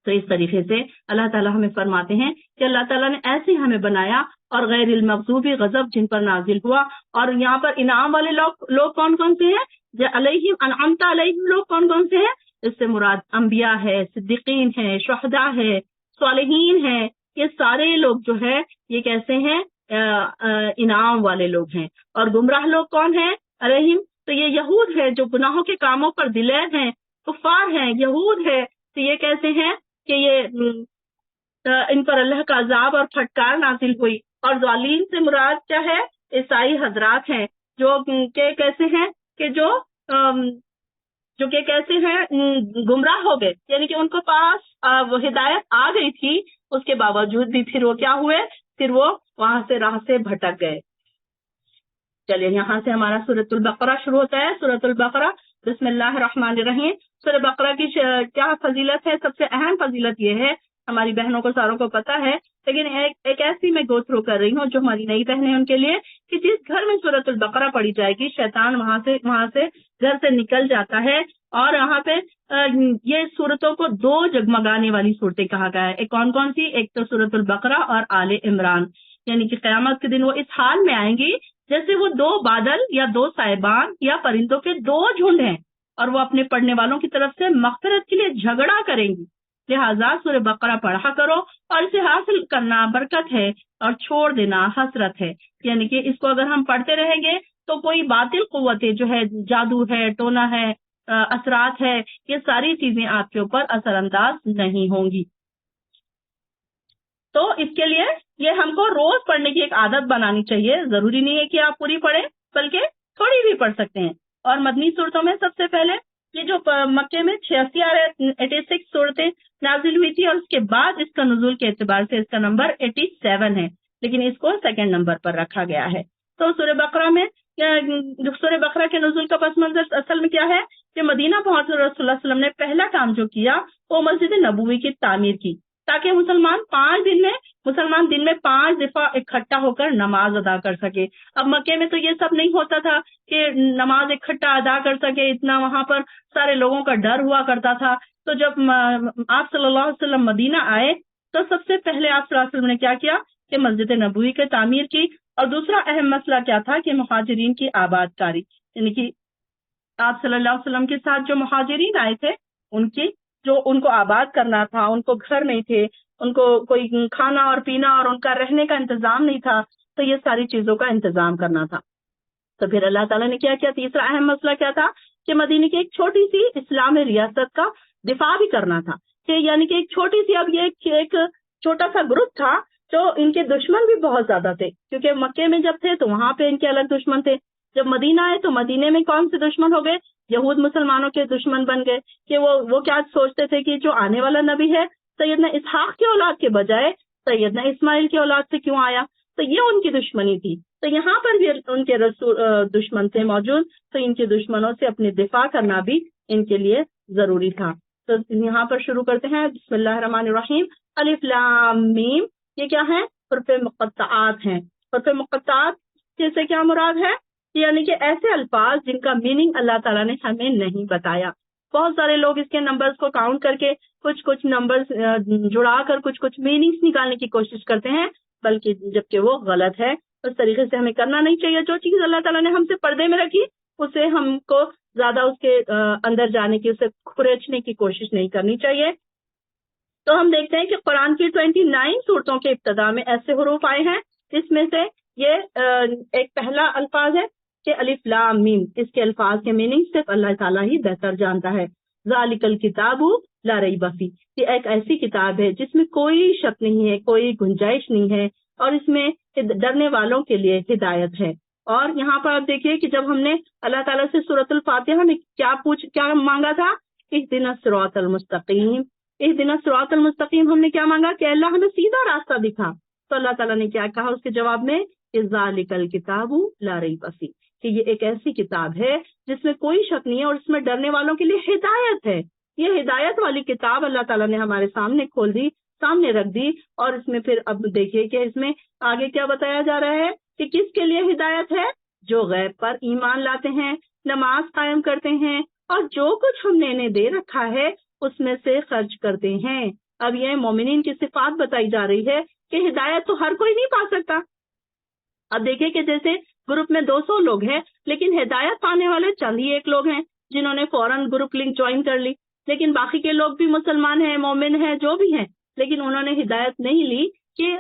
تو اس طریقے سے اللہ تعالیٰ ہمیں فرماتے ہیں کہ اللہ تعالیٰ نے ایسے ہمیں بنایا، اور غیر المغضوب غضب جن پر نازل ہوا. اور یہاں پر انعام والے لوگ کون کون سے ہیں؟ علیہم انعمت علیہم لوگ کون کون سے ہیں؟ اس سے مراد انبیاء ہے، صدیقین ہے، شہداء ہے، صالحین ہے. یہ سارے لوگ جو ہے یہ کیسے ہیں؟ انعام والے لوگ ہیں. اور گمراہ لوگ کون ہیں؟ علیہم تو یہ یہود ہے جو گناہوں کے کاموں پر دلیر ہیں، کفار ہیں، یہود ہے. تو یہ کیسے ہیں کہ یہ ان پر اللہ کا عذاب اور پھٹکار نازل ہوئی. اور ظالمین سے مراد کیا ہے؟ عیسائی حضرات ہیں جو کہ کیسے ہیں کہ جو کہ کیسے ہیں؟ گمراہ ہو گئے، یعنی کہ ان کو پاس وہ ہدایت آ گئی تھی، اس کے باوجود بھی پھر وہ کیا ہوئے؟ پھر وہ وہاں سے راہ سے بھٹک گئے. چلیے یہاں سے ہمارا سورۃ البقرہ شروع ہوتا ہے. سورۃ البقرہ بسم اللہ الرحمن الرحیم. سورۃ بقرہ کی کیا فضیلت ہے؟ سب سے اہم فضیلت یہ ہے، ہماری بہنوں کو ساروں کو پتا ہے، لیکن ایک ایسی میں گو تھرو کر رہی ہوں جو ہماری نئی بہنیں ان کے لیے، کہ جس گھر میں سورۃ البقرہ پڑھی جائے گی شیطان وہاں سے گھر سے نکل جاتا ہے. اور یہاں پہ یہ صورتوں کو 2 جگمگانے والی صورتیں کہا گیا ہے. ایک کون سی؟ ایک تو سورۃ البقرہ اور آل عمران، یعنی کہ قیامت کے دن وہ اس حال میں آئیں گی جیسے وہ 2 بادل یا 2 صاحبان یا پرندوں کے 2 جھنڈ ہیں، اور وہ اپنے پڑھنے والوں کی طرف سے مغفرت کے لیے جھگڑا کریں گی. لہٰذا سورہ بقرہ پڑھا کرو، اور اسے حاصل کرنا برکت ہے اور چھوڑ دینا حسرت ہے. یعنی کہ اس کو اگر ہم پڑھتے رہیں گے تو کوئی باطل قوتیں جو ہے، جادو ہے، ٹونا ہے، اثرات ہے، یہ ساری چیزیں آپ کے اوپر اثر انداز نہیں ہوں گی. تو اس کے لیے یہ ہم کو روز پڑھنے کی ایک عادت بنانی چاہیے. ضروری نہیں ہے کہ آپ پوری پڑھیں، بلکہ تھوڑی بھی پڑھ سکتے ہیں. اور مدنی صورتوں میں سب سے پہلے یہ جو مکے میں 86 صورتیں نازل ہوئی تھی، اور اس کے بعد اس کا نزول کے اعتبار سے اس کا نمبر 87 ہے، لیکن اس کو 2nd نمبر پر رکھا گیا ہے. تو سورہ بقرہ کے نزول کا پس منظر اصل میں کیا ہے کہ مدینہ پہنچ رسول اللہ صلی اللہ علیہ وسلم نے پہلا کام جو کیا وہ مسجد نبوی کی تعمیر کی، تاکہ مسلمان دن میں 5 دفعہ اکٹھا ہو کر نماز ادا کر سکے. اب مکے میں تو یہ سب نہیں ہوتا تھا کہ نماز اکٹھا ادا کر سکے، اتنا وہاں پر سارے لوگوں کا ڈر ہوا کرتا تھا. تو جب آپ صلی اللہ علیہ وسلم مدینہ آئے تو سب سے پہلے آپ صلی اللہ علیہ وسلم نے کیا کیا کہ مسجد نبوی کی تعمیر کی. اور دوسرا اہم مسئلہ کیا تھا کہ مہاجرین کی آباد کاری، یعنی کہ آپ صلی اللہ علیہ وسلم کے ساتھ جو مہاجرین آئے تھے ان کو آباد کرنا تھا. ان کو گھر نہیں تھے، ان کو کوئی کھانا اور پینا اور ان کا رہنے کا انتظام نہیں تھا، تو یہ ساری چیزوں کا انتظام کرنا تھا. تو پھر اللہ تعالیٰ نے کیا تیسرا اہم مسئلہ کیا تھا کہ مدینے کی ایک چھوٹی سی اسلامی ریاست کا دفاع بھی کرنا تھا. کہ یعنی کہ ایک چھوٹی سی، اب یہ ایک چھوٹا سا گروپ تھا جو ان کے دشمن بھی بہت زیادہ تھے، کیونکہ مکے میں جب تھے تو وہاں پہ ان کے الگ دشمن تھے. جب مدینہ آئے تو مدینے میں کون سے دشمن ہو گئے؟ یہود مسلمانوں کے دشمن بن گئے. کہ وہ کیا سوچتے تھے کہ جو آنے والا نبی ہے سیدنا اسحاق کی اولاد کے بجائے سیدنا اسماعیل کی اولاد سے کیوں آیا؟ تو یہ ان کی دشمنی تھی. تو یہاں پر بھی ان کے دشمن تھے موجود، تو ان کے دشمنوں سے اپنے دفاع کرنا بھی ان کے لیے ضروری تھا. تو یہاں پر شروع کرتے ہیں. بسم اللہ الرحمن الرحیم. الف لام میم، یہ کیا ہے؟ حروف مقطعات ہیں. حروف مقطعات سے کیا مراد ہے؟ یعنی کہ ایسے الفاظ جن کا میننگ اللہ تعالیٰ نے ہمیں نہیں بتایا. بہت سارے لوگ اس کے نمبرز کو کاؤنٹ کر کے کچھ نمبرز جڑا کر کچھ میننگز نکالنے کی کوشش کرتے ہیں، بلکہ جبکہ وہ غلط ہے. اس طریقے سے ہمیں کرنا نہیں چاہیے. جو چیز اللہ تعالیٰ نے ہم سے پردے میں رکھی اسے ہم کو زیادہ اس کے اندر جانے کی، اسے کھریچنے کی کوشش نہیں کرنی چاہیے. تو ہم دیکھتے ہیں کہ قرآن کی 29 صورتوں کے ابتدا میں ایسے حروف آئے ہیں، جس میں سے یہ ایک پہلا الفاظ ہے کہ الف لام میم. اس کے الفاظ کے میننگ صرف اللہ تعالیٰ ہی بہتر جانتا ہے. ذالک الکتاب، لا ریب فیہ، یہ ایک ایسی کتاب ہے جس میں کوئی شک نہیں ہے، کوئی گنجائش نہیں ہے، اور اس میں ڈرنے والوں کے لیے ہدایت ہے۔ اور یہاں پر آپ دیکھیے کہ جب ہم نے اللہ تعالیٰ سے سورۃ الفاتحہ میں کیا مانگا تھا، اہدنا الصراط المستقیم، اہدنا الصراط المستقیم، ہم نے کیا مانگا کہ اللہ ہمیں سیدھا راستہ دکھا، تو اللہ تعالیٰ نے کیا کہا اس کے جواب میں، ذالک الکتاب لا ریب فیہ، کہ یہ ایک ایسی کتاب ہے جس میں کوئی شک نہیں ہے اور اس میں ڈرنے والوں کے لیے ہدایت ہے۔ یہ ہدایت والی کتاب اللہ تعالیٰ نے ہمارے سامنے کھول دی، سامنے رکھ دی، اور اس میں پھر اب دیکھیے کہ اس میں آگے کیا بتایا جا رہا ہے کہ کس کے لیے ہدایت ہے، جو غیب پر ایمان لاتے ہیں، نماز قائم کرتے ہیں، اور جو کچھ ہم نے انہیں دے رکھا ہے اس میں سے خرچ کرتے ہیں۔ اب یہ مومنین کی صفات بتائی جا رہی ہے کہ ہدایت تو ہر کوئی نہیں پا سکتا۔ اب دیکھیں کہ جیسے گروپ میں 200 لوگ ہیں، لیکن ہدایت پانے والے چند ہی ایک لوگ ہیں جنہوں نے فوراً گروپ لنک جوائن کر لی، لیکن باقی کے لوگ بھی مسلمان ہیں، مومن ہیں، جو بھی ہیں، لیکن انہوں نے ہدایت نہیں لی کہ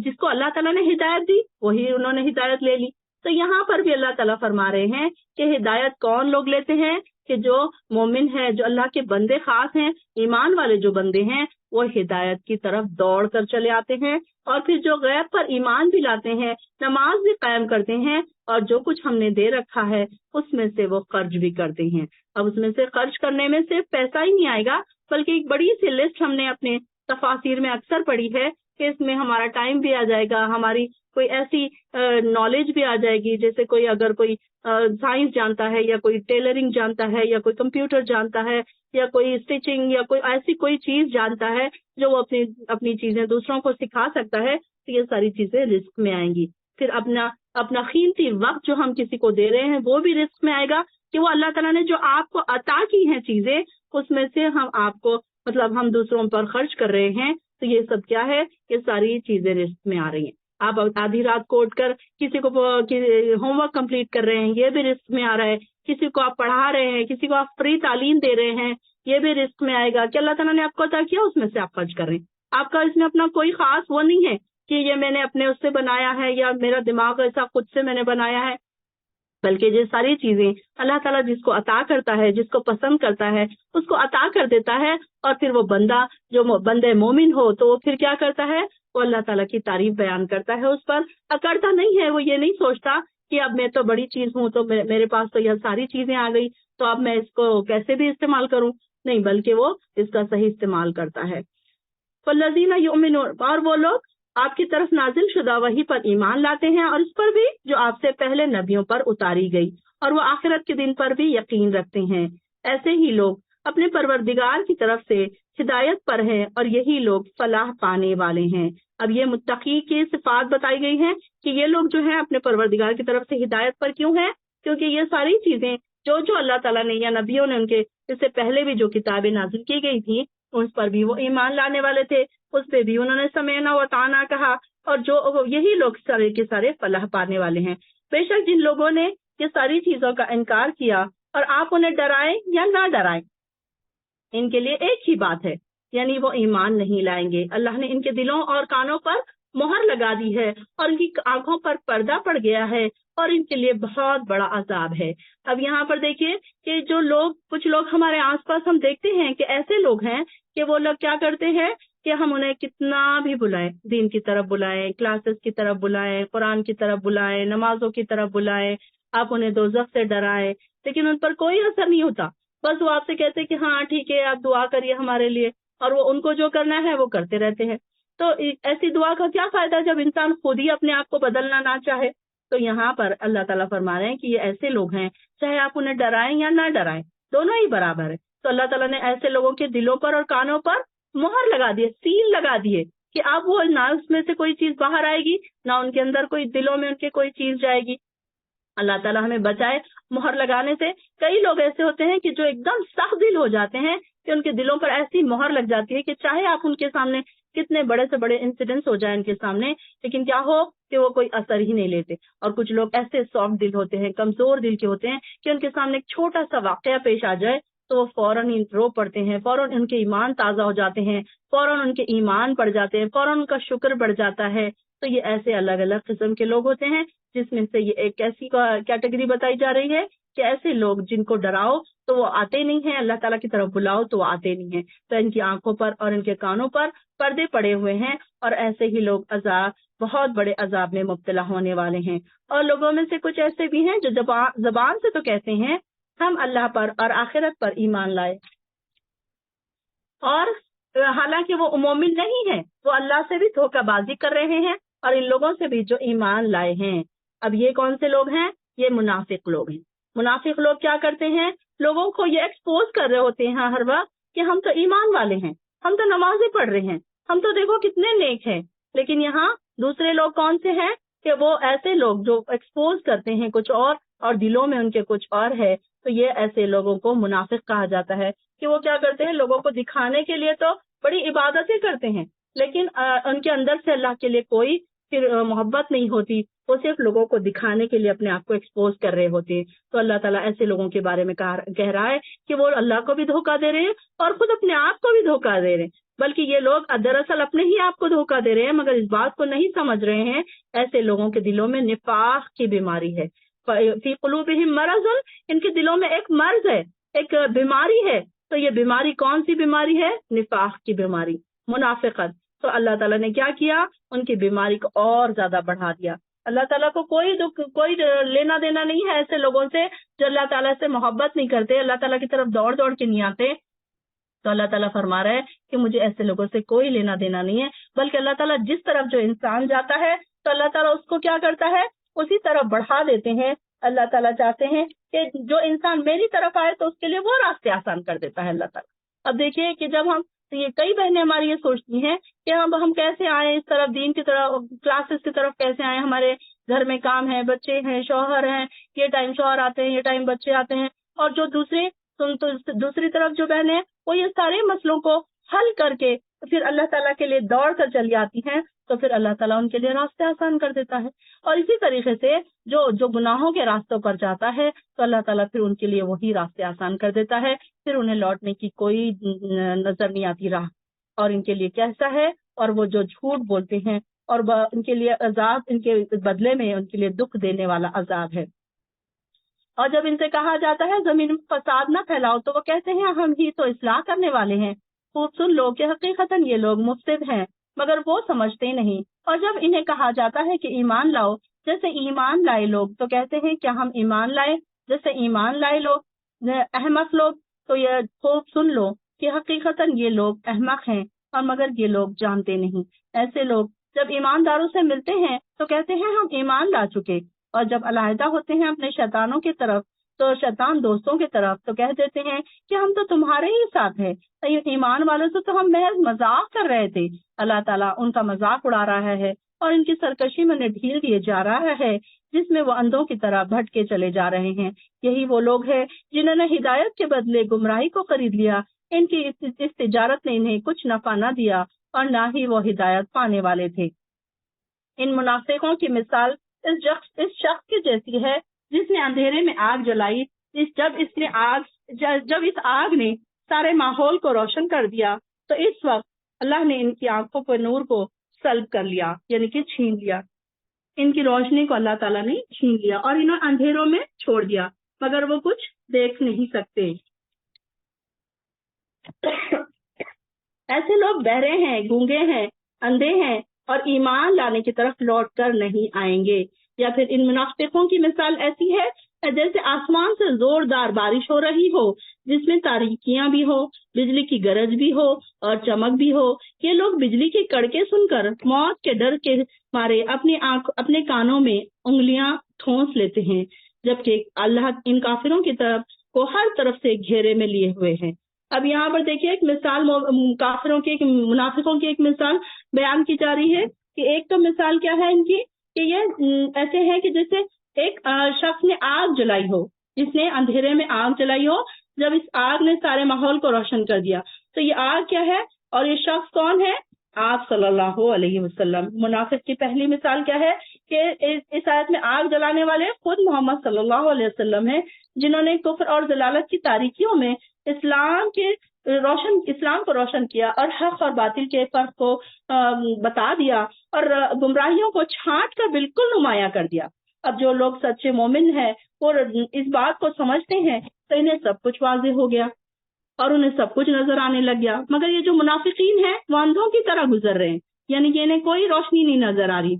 جس کو اللہ تعالیٰ نے ہدایت دی وہی انہوں نے ہدایت لے لی۔ تو یہاں پر بھی اللہ تعالیٰ فرما رہے ہیں کہ ہدایت کون لوگ لیتے ہیں، کہ جو مومن ہے، جو اللہ کے بندے خاص ہیں، ایمان والے جو بندے ہیں، وہ ہدایت کی طرف دوڑ کر چلے آتے ہیں، اور پھر جو غیب پر ایمان بھی لاتے ہیں، نماز بھی قائم کرتے ہیں، اور جو کچھ ہم نے دے رکھا ہے اس میں سے وہ خرچ بھی کرتے ہیں۔ اب اس میں سے خرچ کرنے میں صرف پیسہ ہی نہیں آئے گا، بلکہ ایک بڑی سی لسٹ ہم نے اپنے تفاسیر میں اکثر پڑھی ہے کہ اس میں ہمارا ٹائم بھی آ جائے گا، ہماری کوئی ایسی نالج بھی آ جائے گی، جیسے کوئی اگر کوئی سائنس جانتا ہے، یا کوئی ٹیلرنگ جانتا ہے، یا کوئی کمپیوٹر جانتا ہے، یا کوئی اسٹیچنگ، یا کوئی ایسی کوئی چیز جانتا ہے جو وہ اپنی چیزیں دوسروں کو سکھا سکتا ہے، تو یہ ساری چیزیں رزق میں آئیں گی۔ پھر اپنا قیمتی وقت جو ہم کسی کو دے رہے ہیں وہ بھی رزق میں آئے گا، کہ وہ اللہ تعالیٰ نے جو آپ کو عطا کی ہیں چیزیں، اس میں سے ہم آپ کو ہم دوسروں پر خرچ کر رہے ہیں، تو یہ سب کیا ہے، یہ ساری چیزیں رزق میں آ رہی ہیں۔ آپ آدھی رات کو اٹھ کر کسی کو ہوم ورک کمپلیٹ کر رہے ہیں، یہ بھی رزق میں آ رہا ہے۔ کسی کو آپ پڑھا رہے ہیں، کسی کو آپ فری تعلیم دے رہے ہیں، یہ بھی رزق میں آئے گا کہ اللہ تعالیٰ نے آپ کو عطا کیا، اس میں سے آپ خرچ کر رہے ہیں۔ آپ کا اس میں اپنا کوئی خاص وہ نہیں ہے کہ یہ میں نے اپنے اس سے بنایا ہے، یا میرا دماغ ایسا خود سے میں نے بنایا ہے، بلکہ یہ ساری چیزیں اللہ تعالیٰ جس کو عطا کرتا ہے، جس کو پسند کرتا ہے، اس کو عطا کر دیتا ہے، اور پھر وہ بندہ جو بندے مومن ہو تو وہ پھر کیا کرتا ہے، وہ اللہ تعالیٰ کی تعریف بیان کرتا ہے، اس پر اکڑتا نہیں ہے، وہ یہ نہیں سوچتا کہ اب میں تو بڑی چیز ہوں، تو میرے پاس تو یہ ساری چیزیں آ گئی، تو اب میں اس کو کیسے بھی استعمال کروں، نہیں، بلکہ وہ اس کا صحیح استعمال کرتا ہے۔ فالذین یؤمنون، اور وہ لوگ آپ کی طرف نازل شدہ وحی پر ایمان لاتے ہیں، اور اس پر بھی جو آپ سے پہلے نبیوں پر اتاری گئی، اور وہ آخرت کے دن پر بھی یقین رکھتے ہیں، ایسے ہی لوگ اپنے پروردگار کی طرف سے ہدایت پر ہیں، اور یہی لوگ فلاح پانے والے ہیں۔ اب یہ متقی کی صفات بتائی گئی ہیں کہ یہ لوگ جو ہیں اپنے پروردگار کی طرف سے ہدایت پر کیوں ہیں، کیونکہ یہ ساری چیزیں جو اللہ تعالیٰ نے یا نبیوں نے ان کے اس سے پہلے بھی جو کتابیں نازل کی گئی تھی اس پر بھی وہ ایمان لانے والے تھے، اس پہ بھی انہوں نے سمعنا و اطعنا کہا، اور جو یہی لوگ سارے کے سارے فلاح پانے والے ہیں۔ بے شک جن لوگوں نے یہ ساری چیزوں کا انکار کیا اور آپ انہیں ڈرائیں یا نہ ڈرائیں، ان کے لیے ایک ہی بات ہے، یعنی وہ ایمان نہیں لائیں گے۔ اللہ نے ان کے دلوں اور کانوں پر مہر لگا دی ہے، اور ان کی آنکھوں پر پردہ پڑ گیا ہے، اور ان کے لیے بہت بڑا عذاب ہے۔ اب یہاں پر دیکھیے کہ کچھ لوگ ہمارے آس پاس ہم دیکھتے ہیں کہ ایسے لوگ ہیں کہ وہ لوگ کیا کرتے ہیں کہ ہم انہیں کتنا بھی بلائیں، دین کی طرف بلائیں، کلاسز کی طرف بلائیں، قرآن کی طرف بلائیں، نمازوں کی طرف بلائیں، آپ انہیں دوزخ سے ڈرائیں، لیکن ان پر کوئی اثر نہیں ہوتا۔ بس وہ آپ سے کہتے ہیں کہ ہاں ٹھیک ہے، آپ دعا کریے ہمارے لیے، اور وہ ان کو جو کرنا ہے وہ کرتے رہتے ہیں۔ تو ایسی دعا کا کیا فائدہ جب انسان خود ہی اپنے آپ کو بدلنا نہ چاہے؟ تو یہاں پر اللہ تعالیٰ فرما رہے ہیں کہ یہ ایسے لوگ ہیں، چاہے آپ انہیں ڈرائیں یا نہ ڈرائیں، دونوں ہی برابر ہے۔ تو اللہ تعالیٰ نے ایسے لوگوں کے دلوں پر اور کانوں پر مہر لگا دیے، سیل لگا دیے، کہ اب وہ نہ اس میں سے کوئی چیز باہر آئے گی، نہ ان کے اندر کوئی دلوں میں ان کے کوئی چیز جائے گی۔ اللہ تعالیٰ ہمیں بچائے مہر لگانے سے۔ کئی لوگ ایسے ہوتے ہیں کہ جو ایک دم سخت دل ہو جاتے ہیں کہ ان کے دلوں پر ایسی مہر لگ جاتی ہے کہ چاہے آپ ان کے سامنے کتنے بڑے سے بڑے انسیڈنٹس ہو جائیں ان کے سامنے، لیکن کیا ہو کہ وہ کوئی اثر ہی نہیں لیتے۔ اور کچھ لوگ ایسے سافٹ دل ہوتے ہیں، کمزور دل کے ہوتے ہیں کہ ان کے سامنے ایک چھوٹا سا واقعہ پیش آ جائے تو وہ فوراً ہی رو پڑتے ہیں، فوراً ان کے ایمان تازہ ہو جاتے ہیں، فوراً ان کے ایمان بڑھ جاتے ہیں، فوراً ان کا شکر بڑھ جاتا ہے۔ تو یہ ایسے الگ الگ قسم کے لوگ ہوتے ہیں، جس میں سے یہ ایک ایسی کیٹیگری بتائی جا رہی ہے کہ ایسے لوگ جن کو ڈراؤ تو وہ آتے نہیں ہیں، اللہ تعالیٰ کی طرف بلاؤ تو وہ آتے نہیں ہیں، تو ان کی آنکھوں پر اور ان کے کانوں پر پردے پڑے ہوئے ہیں، اور ایسے ہی لوگ بہت بڑے عذاب میں مبتلا ہونے والے ہیں۔ اور لوگوں میں سے کچھ ایسے بھی ہیں جو زبان سے تو کہتے ہیں ہم اللہ پر اور آخرت پر ایمان لائے، اور حالانکہ وہ مومن نہیں ہیں، وہ اللہ سے بھی دھوکہ بازی کر رہے ہیں، اور ان لوگوں سے بھی جو ایمان لائے ہیں۔ اب یہ کون سے لوگ ہیں؟ یہ منافق لوگ ہیں۔ منافق لوگ کیا کرتے ہیں؟ لوگوں کو یہ ایکسپوز کر رہے ہوتے ہیں ہر وقت کہ ہم تو ایمان والے ہیں، ہم تو نمازیں پڑھ رہے ہیں، ہم تو دیکھو کتنے نیک ہیں۔ لیکن یہاں دوسرے لوگ کون سے ہیں کہ وہ ایسے لوگ جو ایکسپوز کرتے ہیں کچھ اور دلوں میں ان کے کچھ اور ہے، تو یہ ایسے لوگوں کو منافق کہا جاتا ہے کہ وہ کیا کرتے ہیں؟ لوگوں کو دکھانے کے لیے تو بڑی عبادتیں کرتے ہیں، لیکن ان کے اندر سے اللہ کے لیے کوئی پھر محبت نہیں ہوتی، وہ صرف لوگوں کو دکھانے کے لیے اپنے آپ کو ایکسپوز کر رہے ہوتے ہیں۔ تو اللہ تعالیٰ ایسے لوگوں کے بارے میں کہہ رہا ہے کہ وہ اللہ کو بھی دھوکہ دے رہے ہیں اور خود اپنے آپ کو بھی دھوکہ دے رہے ہیں، بلکہ یہ لوگ دراصل اپنے ہی آپ کو دھوکہ دے رہے ہیں، مگر اس بات کو نہیں سمجھ رہے ہیں۔ ایسے لوگوں کے دلوں میں نفاق کی بیماری ہے، فی قلوبہم مرض، ان کے دلوں میں ایک مرض ہے، ایک بیماری ہے۔ تو یہ بیماری کون سی بیماری ہے؟ نفاق کی بیماری، منافقت۔ تو اللہ تعالیٰ نے کیا کیا؟ ان کی بیماری کو اور زیادہ بڑھا دیا۔ اللہ تعالیٰ کو کوئی لینا دینا نہیں ہے ایسے لوگوں سے جو اللہ تعالیٰ سے محبت نہیں کرتے، اللہ تعالیٰ کی طرف دوڑ کے نہیں آتے۔ تو اللہ تعالیٰ فرما رہا ہے کہ مجھے ایسے لوگوں سے کوئی لینا دینا نہیں ہے، بلکہ اللہ تعالیٰ جس طرف جو انسان جاتا ہے تو اللہ تعالیٰ اس کو کیا کرتا ہے؟ اسی طرف بڑھا دیتے ہیں۔ اللہ تعالیٰ چاہتے ہیں کہ جو انسان میری طرف آئے تو اس کے لیے وہ راستے آسان کر دیتا ہے اللہ تعالیٰ۔ اب دیکھیے کہ جب ہم یہ کئی بہنیں ہماری یہ سوچتی ہیں کہ ہم کیسے آئیں اس طرف، دین کی طرف، کلاسز کی طرف کیسے آئیں، ہمارے گھر میں کام ہے، بچے ہیں، شوہر ہیں، یہ ٹائم شوہر آتے ہیں، یہ ٹائم بچے آتے ہیں، اور جو دوسری طرف جو بہنیں وہ یہ سارے مسئلوں کو حل کر کے پھر اللہ تعالیٰ کے لیے دوڑ کر چلی آتی ہیں، تو پھر اللہ تعالیٰ ان کے لیے راستے آسان کر دیتا ہے۔ اور اسی طریقے سے جو گناہوں کے راستوں پر جاتا ہے تو اللہ تعالیٰ پھر ان کے لیے وہی راستے آسان کر دیتا ہے، پھر انہیں لوٹنے کی کوئی نظر نہیں آتی راہ، اور ان کے لیے کیسا ہے؟ اور وہ جو جھوٹ بولتے ہیں اور ان کے لیے عذاب، ان کے بدلے میں ان کے لیے دکھ دینے والا عذاب ہے۔ اور جب ان سے کہا جاتا ہے زمین میں فساد نہ پھیلاؤ تو وہ کہتے ہیں ہم ہی تو اصلاح کرنے والے ہیں۔ خوب سن لو کہ حقیقتاً یہ لوگ مفسد ہیں، مگر وہ سمجھتے نہیں۔ اور جب انہیں کہا جاتا ہے کہ ایمان لاؤ جیسے ایمان لائے لوگ تو کہتے ہیں کیا ہم ایمان لائے جیسے ایمان لائے لوگ، احمق لوگ۔ تو یہ خوب سن لو کہ حقیقتاً یہ لوگ احمق ہیں، اور مگر یہ لوگ جانتے نہیں۔ ایسے لوگ جب ایمانداروں سے ملتے ہیں تو کہتے ہیں ہم ایمان لا چکے، اور جب علیحدہ ہوتے ہیں اپنے شیطانوں کی طرف تو شیطان دوستوں کی طرف تو کہہ دیتے ہیں کہ ہم تو تمہارے ہی ساتھ ہیں، ایمان والوں سے تو ہم محض مذاق کر رہے تھے۔ اللہ تعالیٰ ان کا مذاق اڑا رہا ہے اور ان کی سرکشی میں انہیں ڈھیل دیے جا رہا ہے، جس میں وہ اندھوں کی طرح بھٹکے چلے جا رہے ہیں۔ یہی وہ لوگ ہیں جنہوں نے ہدایت کے بدلے گمراہی کو خرید لیا، ان کی اس تجارت نے انہیں کچھ نفع نہ دیا اور نہ ہی وہ ہدایت پانے والے تھے۔ ان منافقوں کی مثال اس شخص کی جیسی ہے جس نے اندھیرے میں آگ جلائی، جب اس آگ نے سارے ماحول کو روشن کر دیا تو اس وقت اللہ نے ان کی آنکھوں پر نور کو سلب کر لیا، یعنی کہ چھین لیا۔ ان کی روشنی کو اللہ تعالیٰ نے چھین لیا اور انہیں اندھیروں میں چھوڑ دیا، مگر وہ کچھ دیکھ نہیں سکتے۔ ایسے لوگ بہرے ہیں، گونگے ہیں، اندھے ہیں اور ایمان لانے کی طرف لوٹ کر نہیں آئیں گے۔ یا پھر ان منافقوں کی مثال ایسی ہے جیسے آسمان سے زوردار بارش ہو رہی ہو، جس میں تاریکیاں بھی ہو، بجلی کی گرج بھی ہو اور چمک بھی ہو۔ یہ لوگ بجلی کے کڑکے سن کر موت کے ڈر کے مارے اپنے کانوں میں انگلیاں ٹھونس لیتے ہیں، جبکہ اللہ ان کافروں کی طرف کو ہر طرف سے گھیرے میں لیے ہوئے ہیں۔ اب یہاں پر دیکھیے ایک مثال کافروں کی، منافقوں کی ایک مثال بیان کی جا رہی ہے کہ ایک تو مثال کیا ہے ان کی کہ یہ ایسے ہے کہ جیسے ایک شخص نے آگ جلائی ہو، جس نے اندھیرے میں آگ جلائی ہو، جب اس آگ نے سارے ماحول کو روشن کر دیا تو یہ آگ کیا ہے اور یہ شخص کون ہے؟ آپ صلی اللہ علیہ وسلم۔ منافق کی پہلی مثال کیا ہے کہ اس آیت میں آگ جلانے والے خود محمد صلی اللہ علیہ وسلم ہیں، جنہوں نے کفر اور ضلالت کی تاریکیوں میں اسلام کو روشن کیا اور حق اور باطل کے فرق کو بتا دیا اور گمراہیوں کو چھانٹ کر بالکل نمایاں کر دیا۔ اب جو لوگ سچے مومن ہیں اور اس بات کو سمجھتے ہیں تو انہیں سب کچھ واضح ہو گیا اور انہیں سب کچھ نظر آنے لگ گیا، مگر یہ جو منافقین ہیں وہ اندھوں کی طرح گزر رہے ہیں، یعنی کہ انہیں کوئی روشنی نہیں نظر آ رہی،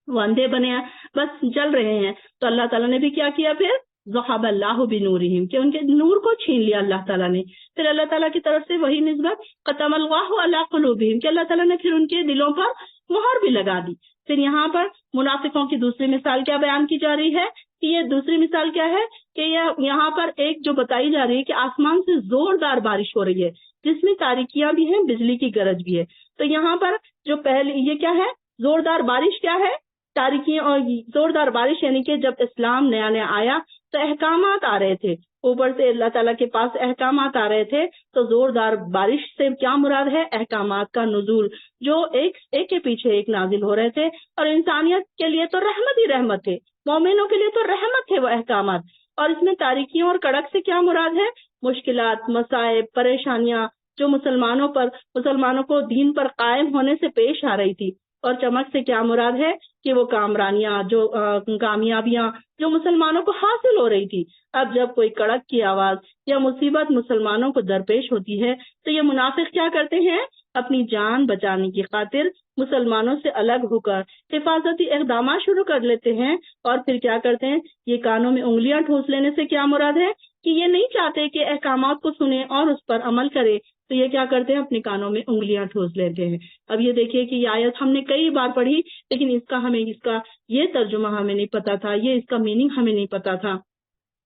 وہ اندھے بنے ہیں، بس چل رہے ہیں۔ تو اللہ تعالیٰ نے بھی کیا کیا پھر ذہب اللہ بنورہم، کہ ان کے نور کو چھین لیا اللہ تعالیٰ نے۔ پھر اللہ تعالیٰ کی طرف سے وہی نسبت ختم اللہ علی قلوبہم، کہ اللہ تعالیٰ نے پھر ان کے دلوں پر مہر بھی لگا دی۔ پھر یہاں پر منافقوں کی دوسری مثال کیا بیان کی جا رہی ہے کہ یہ دوسری مثال کیا ہے کہ یہاں پر ایک جو بتائی جا رہی ہے کہ آسمان سے زوردار بارش ہو رہی ہے جس میں تاریکیاں بھی ہیں، بجلی کی گرج بھی ہے۔ تو یہاں پر جو پہلی یہ کیا ہے، زوردار بارش کیا ہے، تاریکیاں اور زوردار بارش، یعنی کہ جب اسلام نیا نیا آیا تو احکامات آ رہے تھے، اوپر سے اللہ تعالیٰ کے پاس احکامات آ رہے تھے۔ تو زوردار بارش سے کیا مراد ہے، احکامات کا نزول جو ایک کے پیچھے ایک نازل ہو رہے تھے، اور انسانیت کے لیے تو رحمت ہی رحمت تھے، مومنوں کے لیے تو رحمت تھے وہ احکامات۔ اور اس میں تاریکیوں اور کڑک سے کیا مراد ہے، مشکلات، مصائب، پریشانیاں جو مسلمانوں کو دین پر قائم ہونے سے پیش آ رہی تھی۔ اور چمک سے کیا مراد ہے کہ وہ کامرانیاں، جو کامیابیاں جو مسلمانوں کو حاصل ہو رہی تھی۔ اب جب کوئی کڑک کی آواز یا مصیبت مسلمانوں کو درپیش ہوتی ہے تو یہ منافق کیا کرتے ہیں، اپنی جان بچانے کی خاطر مسلمانوں سے الگ ہو کر حفاظتی اقدامات شروع کر لیتے ہیں۔ اور پھر کیا کرتے ہیں، یہ کانوں میں انگلیاں ٹھوس لینے سے کیا مراد ہے کہ یہ نہیں چاہتے کہ احکامات کو سنیں اور اس پر عمل کرے، تو یہ کیا کرتے ہیں، اپنے کانوں میں انگلیاں ٹھوس لیتے ہیں۔ اب یہ دیکھیے کہ یہ آیت ہم نے کئی بار پڑھی، لیکن اس کا یہ ترجمہ ہمیں نہیں پتا تھا، یہ اس کا میننگ ہمیں نہیں پتا تھا۔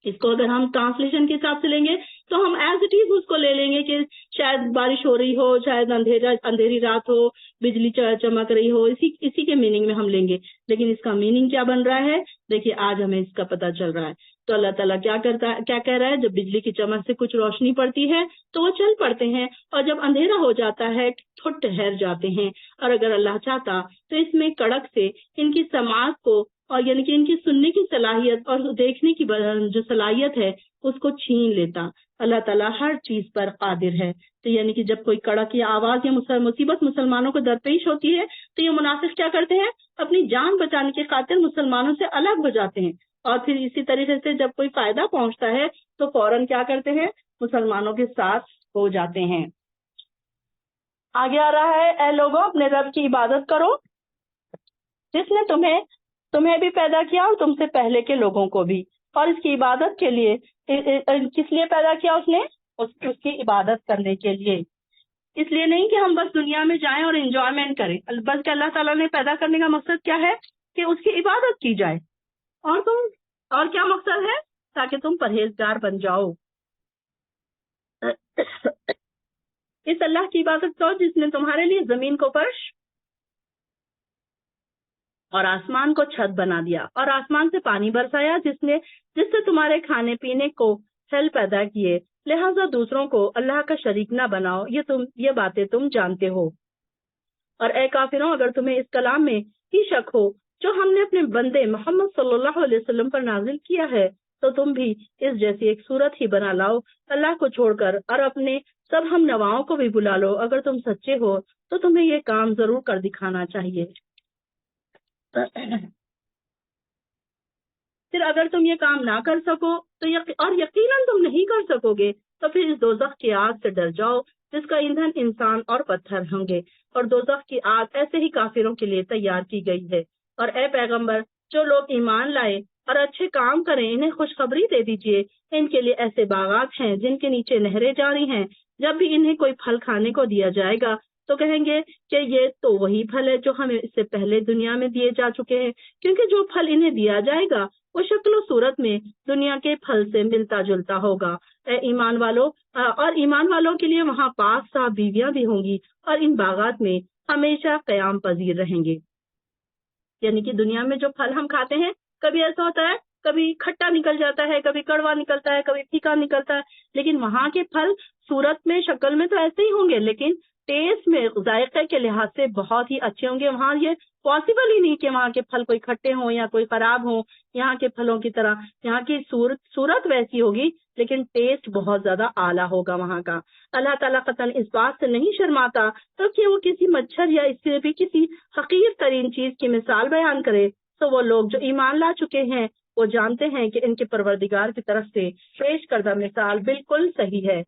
اس کو اگر ہم ٹرانسلیشن کے حساب سے لیں گے تو ہم ایز اٹ از اس کو لے لیں گے کہ شاید بارش ہو رہی ہو، شاید اندھیری رات ہو، بجلی چمک رہی ہو، اسی کے میننگ میں ہم لیں گے۔ لیکن اس کا میننگ کیا بن رہا ہے، دیکھیے آج ہمیں اس کا پتہ چل رہا ہے۔ تو اللہ تعالیٰ کیا کہہ رہا ہے، جب بجلی کی چمک سے کچھ روشنی پڑتی ہے تو وہ چل پڑتے ہیں، اور جب اندھیرا ہو جاتا ہے تو ٹھہر جاتے ہیں۔ اور اگر اللہ چاہتا تو اس میں کڑک سے ان کی سماعت کو، اور یعنی کہ ان کی سننے کی صلاحیت اور دیکھنے کی جو صلاحیت ہے اس کو چھین لیتا۔ اللہ تعالیٰ ہر چیز پر قادر ہے۔ تو یعنی کہ جب کوئی کڑک یا آواز یا مصیبت مسلمانوں کو درپیش ہوتی ہے تو یہ منافق کیا کرتے ہیں، اپنی جان بچانے کی خاطر مسلمانوں سے الگ ہو جاتے ہیں، اور پھر اسی طریقے سے جب کوئی فائدہ پہنچتا ہے تو فوراً کیا کرتے ہیں، مسلمانوں کے ساتھ ہو جاتے ہیں۔ آگے آ رہا ہے، اے لوگوں اپنے رب کی عبادت کرو جس نے تمہیں بھی پیدا کیا اور تم سے پہلے کے لوگوں کو بھی، اور اس کی عبادت کے لیے، کس لیے پیدا کیا اس نے، اس کی عبادت کرنے کے لیے۔ اس لیے نہیں کہ ہم بس دنیا میں جائیں اور انجوائمنٹ کریں، بلکہ اللہ تعالیٰ نے پیدا کرنے کا مقصد کیا ہے کہ اس کی عبادت کی جائے، اور کیا مقصد ہے، تاکہ تم پرہیزگار بن جاؤ۔ اس اللہ کی عبادت کرو جس نے تمہارے لیے زمین کو فرش اور آسمان کو چھت بنا دیا، اور آسمان سے پانی برسایا جس سے تمہارے کھانے پینے کو پھل پیدا کیے، لہذا دوسروں کو اللہ کا شریک نہ بناؤ، یہ باتیں تم جانتے ہو۔ اور اے کافروں، اگر تمہیں اس کلام میں ہی شک ہو جو ہم نے اپنے بندے محمد صلی اللہ علیہ وسلم پر نازل کیا ہے، تو تم بھی اس جیسی ایک صورت ہی بنا لاؤ اللہ کو چھوڑ کر، اور اپنے سب ہم نواؤں کو بھی بلا لو۔ اگر تم سچے ہو تو تمہیں یہ کام ضرور کر دکھانا چاہیے۔ پھر اگر تم یہ کام نہ کر سکو تو اور یقیناً تم نہیں کر سکو گے تو پھر اس دوزخ کی آگ سے ڈر جاؤ جس کا ایندھن انسان اور پتھر ہوں گے، اور دوزخ کی آگ ایسے ہی کافروں کے لیے تیار کی گئی ہے۔ اور اے پیغمبر، جو لوگ ایمان لائے اور اچھے کام کریں انہیں خوشخبری دے دیجئے، ان کے لیے ایسے باغات ہیں جن کے نیچے نہریں جاری ہیں، جب بھی انہیں کوئی پھل کھانے کو دیا جائے گا تو کہیں گے کہ یہ تو وہی پھل ہے جو ہمیں اس سے پہلے دنیا میں دیے جا چکے ہیں، کیونکہ جو پھل انہیں دیا جائے گا وہ شکل و صورت میں دنیا کے پھل سے ملتا جلتا ہوگا۔ اے ایمان والوں کے لیے وہاں پاک صاحب بیویاں بھی ہوں گی، اور ان باغات میں ہمیشہ قیام پذیر رہیں گے۔ یعنی کہ دنیا میں جو پھل ہم کھاتے ہیں، کبھی ایسا ہوتا ہے کبھی کھٹا نکل جاتا ہے، کبھی کڑوا نکلتا ہے، کبھی پھیکا نکلتا ہے، لیکن وہاں کے پھل صورت میں شکل میں تو ایسے ہی ہوں گے، لیکن ٹیسٹ میں ذائقے کے لحاظ سے بہت ہی اچھے ہوں گے۔ وہاں یہ پاسبل ہی نہیں کہ وہاں کے پھل کوئی کھٹے ہوں یا کوئی خراب ہوں، یہاں کے پھلوں کی طرح یہاں کی صورت ویسی ہوگی لیکن ٹیسٹ بہت زیادہ اعلیٰ ہوگا وہاں کا۔ اللہ تعالیٰ قطعاً اس بات سے نہیں شرماتا تو کہ وہ کسی مچھر یا اس سے بھی کسی حقیر ترین چیز کی مثال بیان کرے تو وہ لوگ جو ایمان لا چکے ہیں وہ جانتے ہیں کہ ان کے پروردگار کی طرف سے پیش کردہ مثال بالکل صحیح ہے۔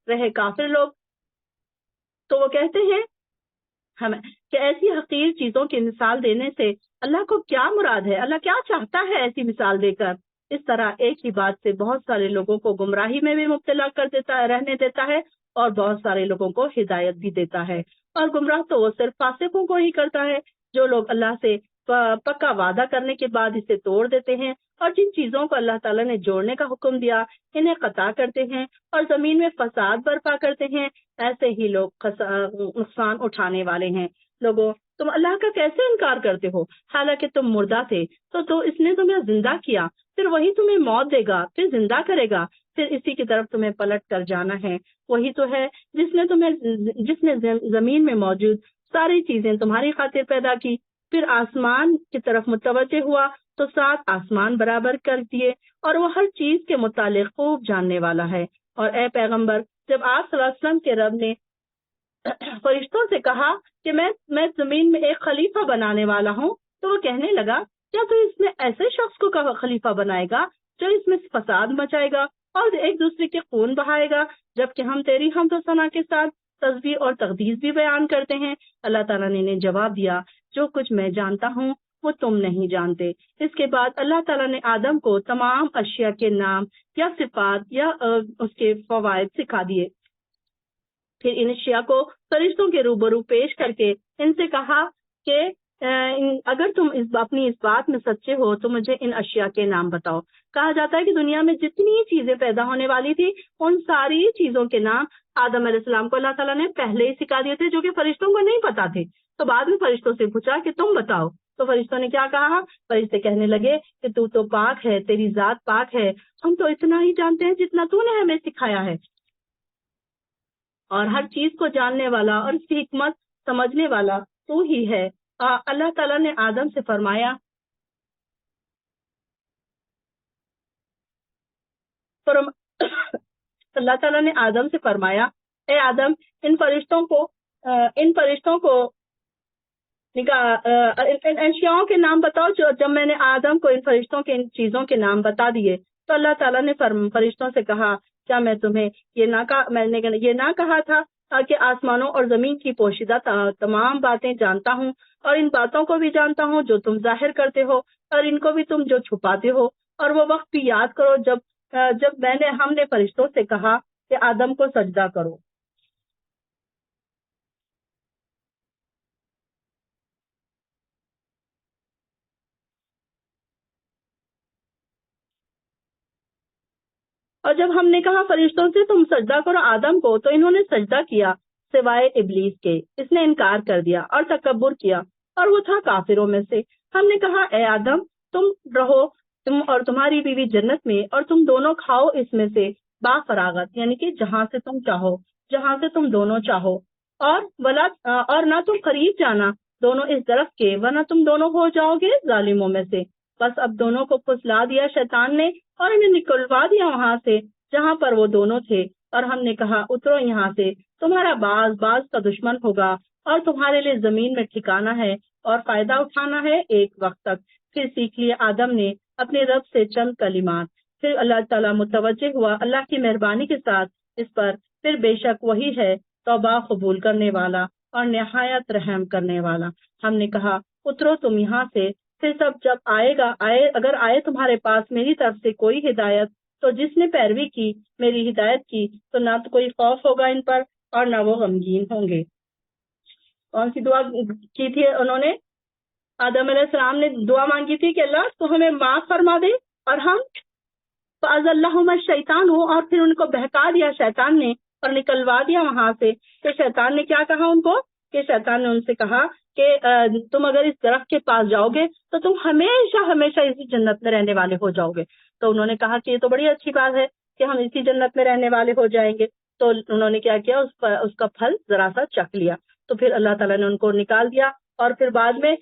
رہے کافر لوگ تو وہ کہتے ہیں ہمیں کہ ایسی حقیر چیزوں کی مثال دینے سے اللہ کو کیا مراد ہے، اللہ کیا چاہتا ہے ایسی مثال دے کر۔ اس طرح ایک ہی بات سے بہت سارے لوگوں کو گمراہی میں بھی مبتلا کر دیتا ہے، رہنے دیتا ہے، اور بہت سارے لوگوں کو ہدایت بھی دیتا ہے۔ اور گمراہ تو وہ صرف فاسقوں کو ہی کرتا ہے، جو لوگ اللہ سے پکا وعدہ کرنے کے بعد اسے توڑ دیتے ہیں، اور جن چیزوں کو اللہ تعالیٰ نے جوڑنے کا حکم دیا انہیں قطع کرتے ہیں اور زمین میں فساد برپا کرتے ہیں، ایسے ہی لوگ نقصان اٹھانے والے ہیں۔ لوگوں، تم اللہ کا کیسے انکار کرتے ہو؟ حالانکہ تم مردہ تھے تو اس نے تمہیں زندہ کیا، پھر وہی تمہیں موت دے گا، پھر زندہ کرے گا، پھر اسی کی طرف تمہیں پلٹ کر جانا ہے۔ وہی تو ہے جس نے زمین میں موجود ساری چیزیں تمہاری خاطر پیدا کی، پھر آسمان کی طرف متوجہ ہوا تو 7 آسمان برابر کر دیے، اور وہ ہر چیز کے متعلق خوب جاننے والا ہے۔ اور اے پیغمبر، جب آپ صلی اللہ علیہ وسلم کے رب نے فرشتوں سے کہا کہ میں زمین میں ایک خلیفہ بنانے والا ہوں، تو وہ کہنے لگا کیا تو اس میں ایسے شخص کو خلیفہ بنائے گا جو اس میں فساد مچائے گا اور ایک دوسرے کے خون بہائے گا، جبکہ ہم تیری حمد و ثنا کے ساتھ تسبیح اور تقدیس بھی بیان کرتے ہیں۔ اللہ تعالیٰ نے انہیں جواب دیا، جو کچھ میں جانتا ہوں وہ تم نہیں جانتے۔ اس کے بعد اللہ تعالیٰ نے آدم کو تمام اشیاء کے نام یا صفات یا اس کے فوائد سکھا دیے۔ پھر ان اشیاء کو فرشتوں کے روبرو پیش کر کے ان سے کہا کہ اگر تم اپنی اس بات میں سچے ہو تو مجھے ان اشیاء کے نام بتاؤ۔ کہا جاتا ہے کہ دنیا میں جتنی چیزیں پیدا ہونے والی تھی ان ساری چیزوں کے نام آدم علیہ السلام کو اللہ تعالیٰ نے پہلے ہی سکھا دیے تھے، جو کہ فرشتوں کو نہیں پتا تھے۔ تو بعد میں فرشتوں سے پوچھا کہ تم بتاؤ، تو فرشتوں نے کیا کہا؟ فرشتے کہنے لگے کہ تو پاک ہے، تیری ذات پاک ہے، ہم تو اتنا ہی جانتے ہیں جتنا تو نے ہمیں سکھایا ہے، اور ہر چیز کو جاننے والا اور اس کی حکمت سمجھنے والا تو ہی ہے۔ اللہ تعالیٰ نے آدم سے فرمایا اللہ تعالیٰ نے آدم سے فرمایا، اے آدم، ان فرشتوں کو ان اشیاؤں کے نام بتاؤ۔ جب میں نے آدم کو ان فرشتوں کے ان چیزوں کے نام بتا دیے تو اللہ تعالیٰ نے فرشتوں سے کہا، کیا میں تمہیں میں نے یہ نہ کہا تھا کہ آسمانوں اور زمین کی پوشیدہ تمام باتیں جانتا ہوں، اور ان باتوں کو بھی جانتا ہوں جو تم ظاہر کرتے ہو اور ان کو بھی تم جو چھپاتے ہو۔ اور وہ وقت بھی یاد کرو جب ہم نے فرشتوں سے کہا کہ آدم کو سجدہ کرو۔ اور جب ہم نے کہا فرشتوں سے تم سجدہ کرو آدم کو، تو انہوں نے سجدہ کیا سوائے ابلیس کے، اس نے انکار کر دیا اور تکبر کیا، اور وہ تھا کافروں میں سے۔ ہم نے کہا اے آدم، تم رہو، تم اور تمہاری بیوی جنت میں، اور تم دونوں کھاؤ اس میں سے با فراغت، یعنی کہ جہاں سے تم چاہو، جہاں سے تم دونوں چاہو، اور نہ تم قریب جانا دونوں اس درخت کے، ورنہ تم دونوں ہو جاؤ گے ظالموں میں سے۔ بس اب دونوں کو پھسلا دیا شیطان نے اور انہیں نکلوا دیا وہاں سے جہاں پر وہ دونوں تھے، اور ہم نے کہا اترو یہاں سے، تمہارا باز کا دشمن ہوگا، اور تمہارے لیے زمین میں ٹھکانا ہے اور فائدہ اٹھانا ہے ایک وقت تک۔ پھر سیکھ لیا آدم نے اپنے رب سے چند کلمات، پھر اللہ تعالیٰ متوجہ ہوا اللہ کی مہربانی کے ساتھ اس پر، پھر بے شک وہی ہے توبہ قبول کرنے والا اور نہایت رحم کرنے والا۔ ہم نے کہا اترو تم یہاں سے، پھر سب جب اگر آئے تمہارے پاس میری طرف سے کوئی ہدایت، تو جس نے پیروی کی میری ہدایت کی تو نہ تو کوئی خوف ہوگا ان پر اور نہ وہ غمگین ہوں گے۔ کون سی دعا کی تھی انہوں نے؟ آدم علیہ السلام نے دعا مانگی تھی کہ اللہ تو ہمیں معاف فرما دے، اور ہم فَأَزَلَّهُمَا الشَّيْطَانُ، اور پھر ان کو بہکا دیا شیطان نے اور نکلوا دیا وہاں سے۔ تو شیطان نے کیا کہا ان کو؟ کہ شیطان نے ان سے کہا کہ تم اگر اس درخت کے پاس جاؤ گے تو تم ہمیشہ ہمیشہ اسی جنت میں رہنے والے ہو جاؤ گے۔ تو انہوں نے کہا کہ یہ تو بڑی اچھی بات ہے کہ ہم اسی جنت میں رہنے والے ہو جائیں گے۔ تو انہوں نے کیا کیا، اس کا پھل ذرا سا چکھ لیا، تو پھر اللہ تعالیٰ نے ان کو نکال دیا، اور پھر بعد میں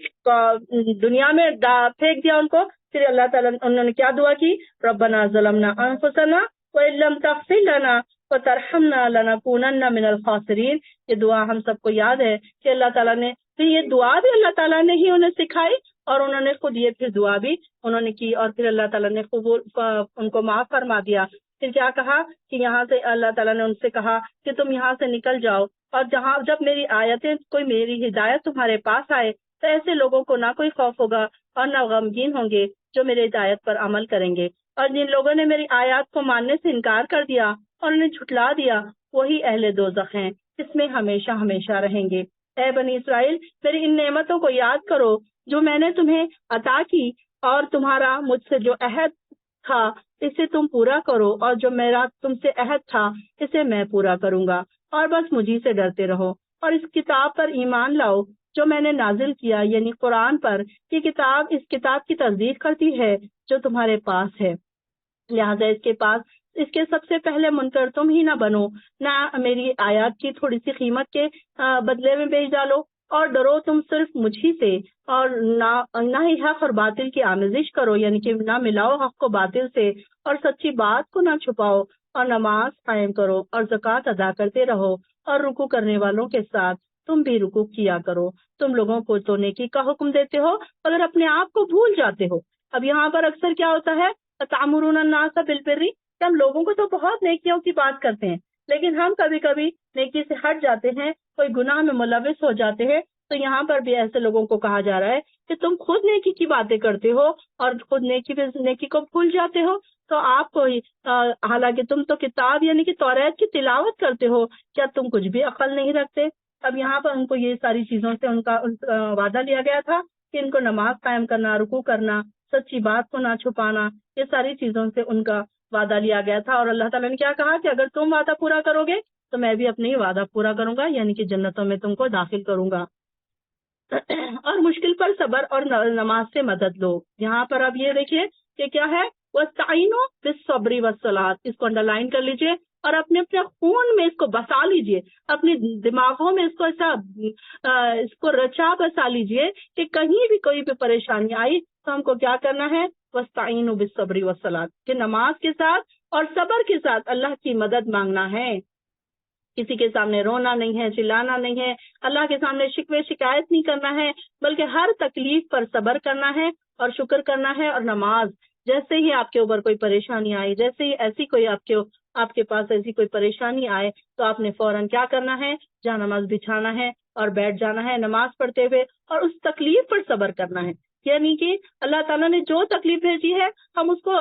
دنیا میں پھینک دیا ان کو۔ پھر اللہ تعالیٰ انہوں نے کیا دعا کی؟ ربنا ظلمنا انفسنا وان لم تغفر لنا وترحمنا لنکونن من الخاسرین۔ یہ دعا ہم سب کو یاد ہے کہ اللہ تعالیٰ نے، پھر یہ دعا بھی اللہ تعالیٰ نے ہی انہیں سکھائی، اور انہوں نے خود یہ پھر دعا بھی انہوں نے کی اور پھر اللہ تعالیٰ نے ان کو معاف فرما دیا۔ پھر کیا کہا کہ یہاں سے اللہ تعالیٰ نے ان سے کہا کہ تم یہاں سے نکل جاؤ، اور جب میری آیتیں کوئی میری ہدایت تمہارے پاس آئے تو ایسے لوگوں کو نہ کوئی خوف ہوگا اور نہ غمگین ہوں گے جو میری ہدایت پر عمل کریں گے، اور جن لوگوں نے میری آیات کو ماننے سے انکار کر دیا اور انہیں جھٹلا دیا وہی اہل دوزخ ہیں، اس میں ہمیشہ ہمیشہ رہیں گے۔ اے بنی اسرائیل، میری ان نعمتوں کو یاد کرو جو میں نے تمہیں عطا کی، اور تمہارا مجھ سے جو عہد تھا اسے تم پورا کرو، اور جو میرا تم سے عہد تھا اسے میں پورا کروں گا، اور بس مجھی سے ڈرتے رہو، اور اس کتاب پر ایمان لاؤ جو میں نے نازل کیا، یعنی قرآن پر۔ یہ کتاب اس کتاب کی تصدیق کرتی ہے جو تمہارے پاس ہے، لہذا اس کے سب سے پہلے منکر تم ہی نہ بنو، نہ میری آیات کی تھوڑی سی قیمت کے بدلے میں بیچ ڈالو، اور ڈرو تم صرف مجھی سے، اور نہ ہی حق اور باطل کی آمیزش کرو، یعنی کہ نہ ملاؤ حق کو باطل سے، اور سچی بات کو نہ چھپاؤ، اور نماز قائم کرو اور زکوٰۃ ادا کرتے رہو، اور رکوع کرنے والوں کے ساتھ تم بھی رکوع کیا کرو۔ تم لوگوں کو تو نیکی کا حکم دیتے ہو اگر اپنے آپ کو بھول جاتے ہو۔ اب یہاں پر اکثر کیا ہوتا ہے، تَأْمُرُونَ النَّاسَ بِالْبِرِّ، کہ ہم لوگوں کو تو بہت نیکیوں کی بات کرتے ہیں، لیکن ہم کبھی کبھی نیکی سے ہٹ جاتے ہیں، کوئی گناہ میں ملوث ہو جاتے ہیں۔ تو یہاں پر بھی ایسے لوگوں کو کہا جا رہا ہے کہ تم خود نیکی کی باتیں کرتے ہو اور خود نیکی کو بھول جاتے ہو، تو آپ کو حالانکہ تم تو کتاب یعنی کہ توریت کی تلاوت کرتے ہو، کیا تم کچھ بھی عقل نہیں رکھتے؟ اب یہاں پر ان کو یہ ساری چیزوں سے ان کا وعدہ لیا گیا تھا کہ ان کو نماز قائم کرنا، رکوع کرنا، سچی بات کو نہ چھپانا، یہ ساری چیزوں سے ان کا وعدہ لیا گیا تھا، اور اللہ تعالیٰ نے کیا کہا کہ اگر تم وعدہ پورا کرو گے تو میں بھی اپنے ہی وعدہ پورا کروں گا، یعنی کہ جنتوں میں تم کو داخل کروں گا۔ اور مشکل پر صبر اور نماز سے مدد لو۔ یہاں پر اب یہ دیکھیے کہ کیا ہے، وَاسْتَعِینُوا بِالصَّبْرِ وَالصَّلَاةِ، اس کو انڈرلائن کر لیجئے اور اپنے خون میں اس کو بسا لیجئے، اپنی دماغوں میں اس کو رچا بسا لیجئے کہ کہیں بھی کوئی بھی پریشانی آئی تو ہم کو کیا کرنا ہے، وَاسْتَعِینُوا بِالصَّبْرِ وَالصَّلَاةِ، کہ نماز کے ساتھ اور صبر کے ساتھ اللہ کی مدد مانگنا ہے۔ کسی کے سامنے رونا نہیں ہے، چلانا نہیں ہے، اللہ کے سامنے شکوے شکایت نہیں کرنا ہے، بلکہ ہر تکلیف پر صبر کرنا ہے اور شکر کرنا ہے، اور نماز جیسے ہی آپ کے اوپر کوئی پریشانی آئی، جیسے ہی ایسی کوئی آپ کے پاس ایسی کوئی پریشانی آئے تو آپ نے فوراً کیا کرنا ہے، جہاں نماز بچھانا ہے اور بیٹھ جانا ہے نماز پڑھتے ہوئے، اور اس تکلیف پر صبر کرنا ہے، یعنی کہ اللہ تعالیٰ نے جو تکلیف بھیجی ہے ہم اس کو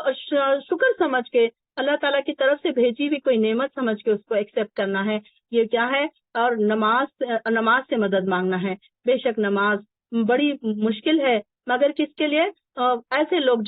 شکر سمجھ کے، اللہ تعالیٰ کی طرف سے بھیجی ہوئی کوئی نعمت سمجھ کے اس کو ایکسیپٹ کرنا ہے، یہ کیا ہے، اور نماز سے مدد مانگنا ہے۔ بے شک نماز بڑی مشکل ہے، مگر کس کے لیے، ایسے لوگ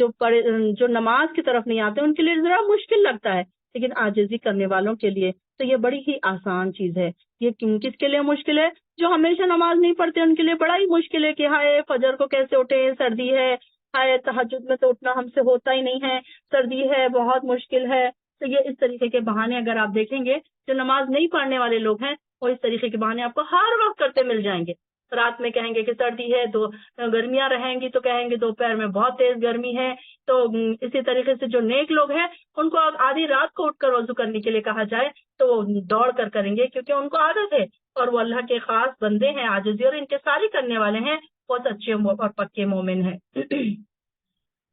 جو نماز کی طرف نہیں آتے ان کے لیے ذرا مشکل لگتا ہے، لیکن عاجزی کرنے والوں کے لیے تو یہ بڑی ہی آسان چیز ہے۔ یہ کس کے لیے مشکل ہے؟ جو ہمیشہ نماز نہیں پڑھتے ان کے لیے بڑا ہی مشکل ہے کہ ہائے فجر کو کیسے اٹھے، سردی ہے، ہائے تہجد میں تو اٹھنا ہم سے ہوتا ہی نہیں ہے، سردی ہے، بہت مشکل ہے۔ تو یہ اس طریقے کے بہانے اگر آپ دیکھیں گے، جو نماز نہیں پڑھنے والے لوگ ہیں وہ اس طریقے کے بہانے آپ کو ہر وقت کرتے مل جائیں گے۔ رات میں کہیں گے کہ سردی ہے، تو گرمیاں رہیں گی تو کہیں گے دوپہر میں بہت تیز گرمی ہے۔ تو اسی طریقے سے جو نیک لوگ ہیں ان کو آدھی رات کو اٹھ کر وضو کرنے کے لیے کہا جائے تو وہ دوڑ کر کریں گے، کیونکہ ان کو عادت ہے، اور وہ اللہ کے خاص بندے ہیں، عاجزی اور انکساری کرنے والے ہیں، بہت اچھے اور پکے مومن ہیں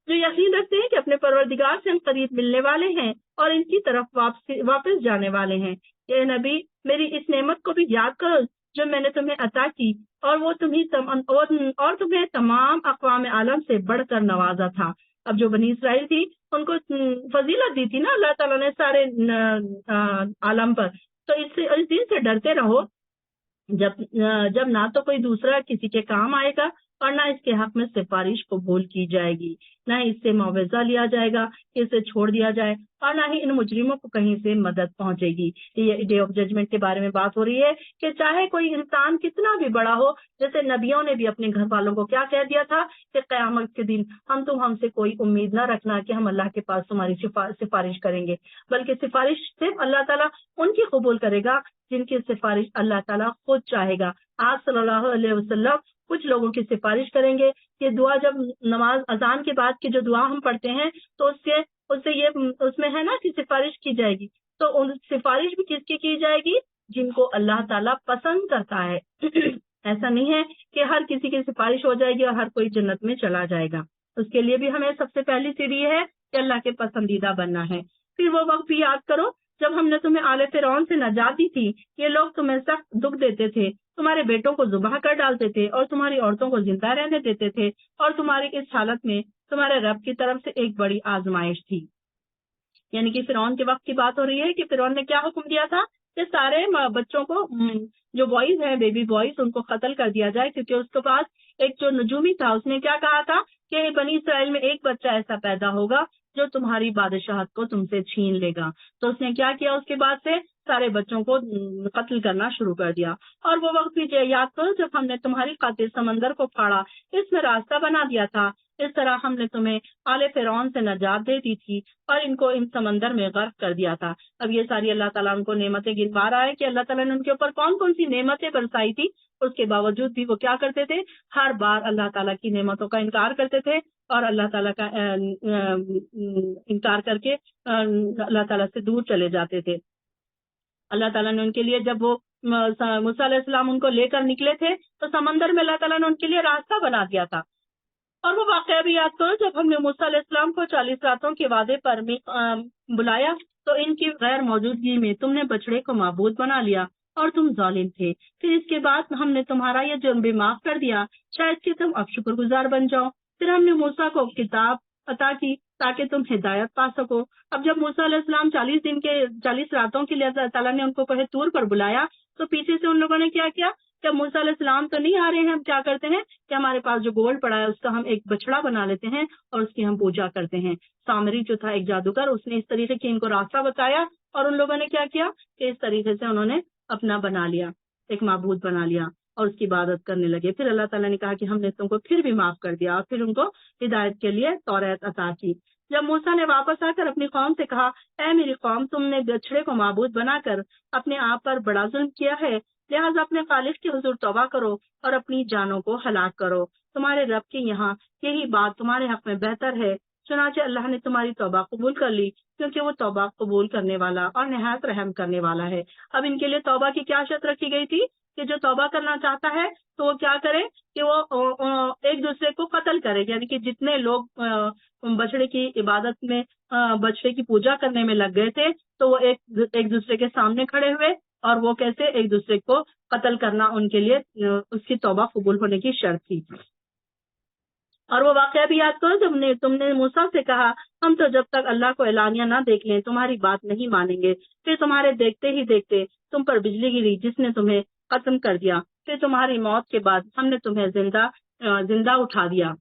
جو یقین رکھتے ہیں کہ اپنے پروردگار سے ہم قریب ملنے والے ہیں اور ان کی طرف واپس جانے والے ہیں۔ اے نبی، میری اس نعمت کو بھی یاد کرو جو میں نے تمہیں عطا کی، اور وہ تمہیں تمام اقوام عالم سے بڑھ کر نوازا تھا۔ اب جو بنی اسرائیل تھی ان کو فضیلت دی تھی نا اللہ تعالیٰ نے سارے عالم پر، تو اس دن سے ڈرتے رہو جب نہ تو کوئی دوسرا کسی کے کام آئے گا اور نہ اس کے حق میں سفارش قبول کی جائے گی، نہ اس سے معاوضہ لیا جائے گا کہ اسے چھوڑ دیا جائے، اور نہ ہی ان مجرموں کو کہیں سے مدد پہنچے گی۔ یہ ڈے آف ججمنٹ کے بارے میں بات ہو رہی ہے کہ چاہے کوئی انسان کتنا بھی بڑا ہو، جیسے نبیوں نے بھی اپنے گھر والوں کو کیا کہہ دیا تھا کہ قیامت کے دن ہم سے کوئی امید نہ رکھنا کہ ہم اللہ کے پاس تمہاری سفارش کریں گے، بلکہ سفارش صرف اللہ تعالیٰ ان کی قبول کرے گا جن کی سفارش اللہ تعالیٰ خود چاہے گا۔ آپ صلی اللہ علیہ وسلم کچھ لوگوں کی سفارش کریں گے۔ یہ دعا جب نماز اذان کے بعد کی جو دعا ہم پڑھتے ہیں تو اس میں ہے نا کہ سفارش کی جائے گی، تو سفارش بھی کس کی جائے گی؟ جن کو اللہ تعالیٰ پسند کرتا ہے ایسا نہیں ہے کہ ہر کسی کی سفارش ہو جائے گی اور ہر کوئی جنت میں چلا جائے گا. اس کے لیے بھی ہمیں سب سے پہلی سیڑھی ہے کہ اللہ کے پسندیدہ بننا ہے. پھر وہ وقت بھی یاد کرو جب ہم نے تمہیں آل فرعون سے نجات دی تھی. یہ لوگ تمہیں سخت دکھ دیتے تھے، تمہارے بیٹوں کو ذبح کر ڈالتے تھے اور تمہاری عورتوں کو زندہ رہنے دیتے تھے، اور تمہاری اس حالت میں تمہارے رب کی طرف سے ایک بڑی آزمائش تھی. یعنی کہ فرعون کے وقت کی بات ہو رہی ہے کہ فرعون نے کیا حکم دیا تھا کہ سارے بچوں کو، جو بوائز ہیں، بیبی بوائز، ان کو قتل کر دیا جائے، کیونکہ اس کے پاس ایک جو نجومی تھا اس نے کیا کہا تھا کہ بنی اسرائیل میں ایک بچہ ایسا پیدا ہوگا جو تمہاری بادشاہت کو تم سے چھین لے گا. تو اس نے کیا کیا، اس کے بعد سے سارے بچوں کو قتل کرنا شروع کر دیا. اور وہ وقت بھی یاد کرو جب ہم نے تمہاری خاطر سمندر کو پھاڑا، اس میں راستہ بنا دیا تھا. اس طرح ہم نے تمہیں آل فرعون سے نجات دے دی تھی اور ان کو ان سمندر میں غرق کر دیا تھا. اب یہ ساری اللہ تعالیٰ ان کو نعمتیں گنوا رہا ہے کہ اللہ تعالیٰ نے ان کے اوپر کون کون سی نعمتیں برسائی تھی. اس کے باوجود بھی وہ کیا کرتے تھے، ہر بار اللہ تعالیٰ کی نعمتوں کا انکار کرتے تھے اور اللہ تعالیٰ کا انکار کر کے اللہ تعالیٰ سے دور چلے جاتے تھے. اللہ تعالیٰ نے ان کے لیے، جب وہ موسیٰ علیہ السلام ان کو لے کر نکلے تھے تو سمندر میں اللہ تعالیٰ نے ان کے لیے راستہ بنا دیا تھا. اور وہ واقعہ بھی یاد کرو جب ہم نے موسیٰ علیہ السلام کو 40 راتوں کے وعدے پر بلایا تو ان کی غیر موجودگی میں تم نے بچڑے کو معبود بنا لیا اور تم ظالم تھے. پھر اس کے بعد ہم نے تمہارا یہ جرم بھی معاف کر دیا، شاید کہ تم اب شکر گزار بن جاؤ. پھر ہم نے موسیٰ کو کتاب عطا کی تاکہ تم ہدایت پا سکو. اب جب موسیٰ علیہ السلام 40 راتوں کے لیے اللہ تعالیٰ نے ان کو کوہ طور پر بلایا تو پیچھے سے ان لوگوں نے کیا کیا، جب موسیٰ علیہ السلام تو نہیں آ رہے ہیں، ہم کیا کرتے ہیں کہ ہمارے پاس جو گولڈ پڑا ہے اس کا ہم ایک بچڑا بنا لیتے ہیں اور اس کی ہم پوجا کرتے ہیں. سامری جو تھا ایک جادوگر، اس نے اس طریقے کی ان کو راستہ بتایا اور ان لوگوں نے کیا کیا کہ اس طریقے سے انہوں نے اپنا بنا لیا، ایک معبود بنا لیا اور اس کی عبادت کرنے لگے. پھر اللہ تعالیٰ نے کہا کہ ہم نے تم کو پھر بھی معاف کر دیا اور پھر ان کو ہدایت کے لیے توریت عطا کی. جب موسیٰ نے واپس آ کر اپنی قوم سے کہا، اے میری قوم، تم نے بچڑے کو معبود بنا کر اپنے آپ پر بڑا ظلم کیا ہے، لہٰذا اپنے خالق کے حضور توبہ کرو اور اپنی جانوں کو ہلاک کرو. تمہارے رب کے یہاں یہی بات تمہارے حق میں بہتر ہے. چنانچہ اللہ نے تمہاری توبہ قبول کر لی کیونکہ وہ توبہ قبول کرنے والا اور نہایت رحم کرنے والا ہے. اب ان کے لیے توبہ کی کیا شرط رکھی گئی تھی کہ جو توبہ کرنا چاہتا ہے تو وہ کیا کرے کہ وہ ایک دوسرے کو قتل کرے. یعنی کہ جتنے لوگ بچڑے کی عبادت میں، بچڑے کی پوجا کرنے میں لگ گئے تھے تو وہ ایک دوسرے کے سامنے کھڑے ہوئے اور وہ کیسے ایک دوسرے کو قتل کرنا ان کے لیے اس کی توبہ قبول ہونے کی شرط تھی. اور وہ واقعہ بھی یاد کرو جب تم نے موسیٰ سے کہا، ہم تو جب تک اللہ کو اعلانیہ نہ دیکھ لیں تمہاری بات نہیں مانیں گے. پھر تمہارے دیکھتے ہی دیکھتے تم پر بجلی گری جس نے تمہیں ختم کر دیا. پھر تمہاری موت کے بعد ہم نے تمہیں زندہ اٹھا دیا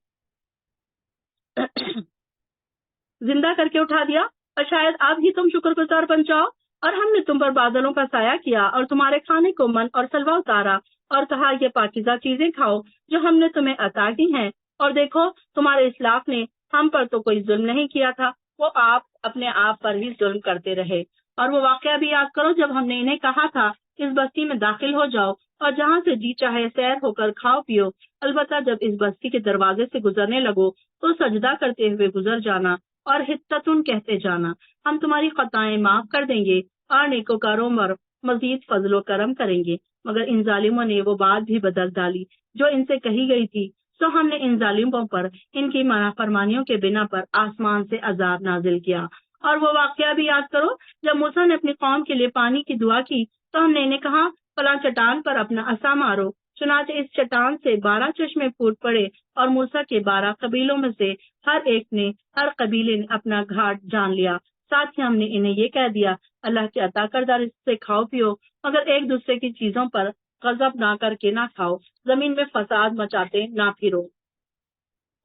زندہ کر کے اٹھا دیا اور شاید اب ہی تم شکر گزار بن جاؤ. اور ہم نے تم پر بادلوں کا سایہ کیا اور تمہارے کھانے کو من اور سلوا اتارا اور کہا یہ پاکیزہ چیزیں کھاؤ جو ہم نے تمہیں عطا کی ہیں. اور دیکھو تمہارے اسلاف نے ہم پر تو کوئی ظلم نہیں کیا تھا، وہ آپ اپنے آپ پر ہی ظلم کرتے رہے. اور وہ واقعہ بھی یاد کرو جب ہم نے انہیں کہا تھا اس بستی میں داخل ہو جاؤ اور جہاں سے جی چاہے سیر ہو کر کھاؤ پیو، البتہ جب اس بستی کے دروازے سے گزرنے لگو تو سجدہ کرتے ہوئے گزر جانا اور حطتن کہتے جانا، ہم تمہاری خطائیں معاف کر دیں گے اور نیکوکاروں پر مزید فضل و کرم کریں گے. مگر ان ظالموں نے وہ بات بھی بدل ڈالی جو ان سے کہی گئی تھی، سو ہم نے ان ظالموں پر ان کی نافرمانیوں کے بنا پر آسمان سے عذاب نازل کیا. اور وہ واقعہ بھی یاد کرو جب موسیٰ نے اپنی قوم کے لیے پانی کی دعا کی تو ہم نے انہیں کہا فلاں چٹان پر اپنا عصا مارو. چنانچہ اس چٹان سے 12 چشمے پھوٹ پڑے اور موسیٰ کے 12 قبیلوں میں سے ہر قبیلے نے اپنا گھاٹ جان لیا. ساتھ ہی ہم نے انہیں یہ کہہ دیا اللہ کے عطا کردہ رزق سے کھاؤ پیو، مگر ایک دوسرے کی چیزوں پر غضب نہ کر کے نہ کھاؤ، زمین میں فساد مچاتے نہ پھرو.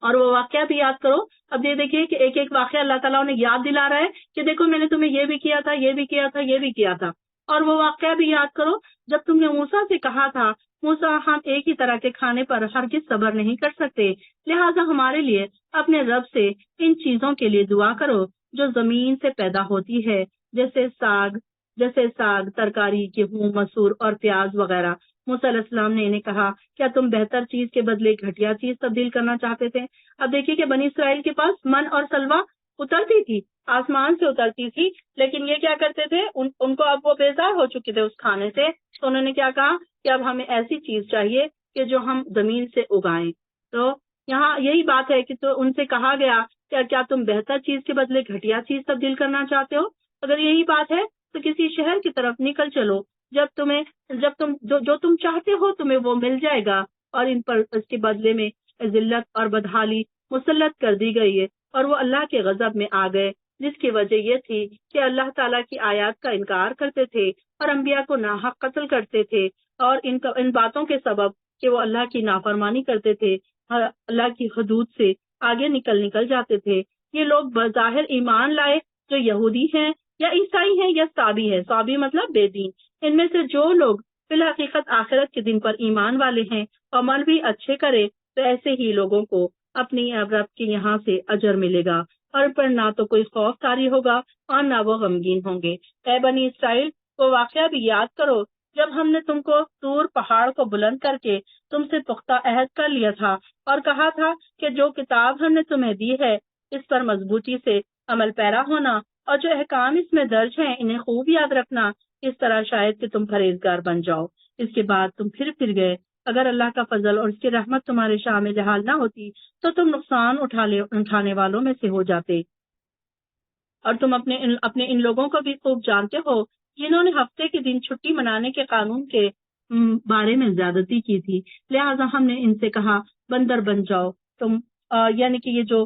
اور وہ واقعہ بھی یاد کرو. اب یہ دیکھیے کہ ایک ایک واقعہ اللہ تعالیٰ نے یاد دلا رہا ہے کہ دیکھو میں نے تمہیں یہ بھی کیا تھا، یہ بھی کیا تھا، یہ بھی کیا تھا. اور وہ واقعہ بھی یاد کرو جب تم نے موسیٰ سے کہا تھا، موسیٰ ہم ایک ہی طرح کے کھانے پر ہرگز صبر نہیں کر سکتے، لہٰذا ہمارے لیے اپنے رب سے ان چیزوں کے لیے دعا کرو جو زمین سے پیدا ہوتی ہے، جیسے ساگ، ترکاری، گیہوں، مسور اور پیاز وغیرہ. موسیٰ علیہ السلام نے انہیں کہا کیا تم بہتر چیز کے بدلے گھٹیا چیز تبدیل کرنا چاہتے تھے؟ اب دیکھیے کہ بنی اسرائیل کے پاس من اور سلوا اترتی تھی، آسمان سے اترتی تھی، لیکن یہ کیا کرتے تھے، ان کو اب وہ بیزار ہو چکے تھے اس کھانے سے، تو انہوں نے کیا کہا کہ اب ہمیں ایسی چیز چاہیے کہ جو ہم زمین سے اگائیں. تو یہاں یہی بات ہے کہ تو ان سے کہا گیا کہ کیا تم بہتر چیز کے بدلے گھٹیا چیز تبدیل کرنا چاہتے ہو؟ اگر یہی بات ہے تو کسی شہر کی طرف نکل چلو جب تم جو تم چاہتے ہو تمہیں وہ مل جائے گا، اور ان پر اس کے بدلے میں ذلت اور بدحالی مسلط کر دی گئی ہے، اور وہ اللہ کے غضب میں آ گئے، جس کی وجہ یہ تھی کہ اللہ تعالیٰ کی آیات کا انکار کرتے تھے اور انبیاء کو ناحق قتل کرتے تھے، اور ان باتوں کے سبب کہ وہ اللہ کی نافرمانی کرتے تھے اور اللہ کی حدود سے آگے نکل جاتے تھے. یہ لوگ بظاہر ایمان لائے جو یہودی ہیں یا عیسائی ہیں یا صابی ہے. صابی مطلب بے دین. ان میں سے جو لوگ فی الحقیقت آخرت کے دن پر ایمان والے ہیں اور عمل بھی اچھے کرے تو ایسے ہی لوگوں کو اپنی رب کے یہاں سے اجر ملے گا، اور پر نہ تو کوئی خوف طاری ہوگا اور نہ وہ غمگین ہوں گے. اے بنی اسرائیل، وہ واقعہ بھی یاد کرو جب ہم نے تم کو طور پہاڑ کو بلند کر کے تم سے پختہ عہد کر لیا تھا اور کہا تھا کہ جو کتاب ہم نے تمہیں دی ہے اس پر مضبوطی سے عمل پیرا ہونا، اور جو احکام اس میں درج ہیں انہیں خوب یاد رکھنا، اس طرح شاید کہ تم پرہیزگار بن جاؤ. اس کے بعد تم پھر گئے. اگر اللہ کا فضل اور اس کی رحمت تمہارے شامل حال نہ ہوتی تو تم نقصان اٹھانے والوں میں سے ہو جاتے. اور تم اپنے ان لوگوں کو بھی خوب جانتے ہو جنہوں نے ہفتے کے دن چھٹی منانے کے قانون کے بارے میں زیادتی کی تھی، لہٰذا ہم نے ان سے کہا بندر بن جاؤ تم. یعنی کہ یہ جو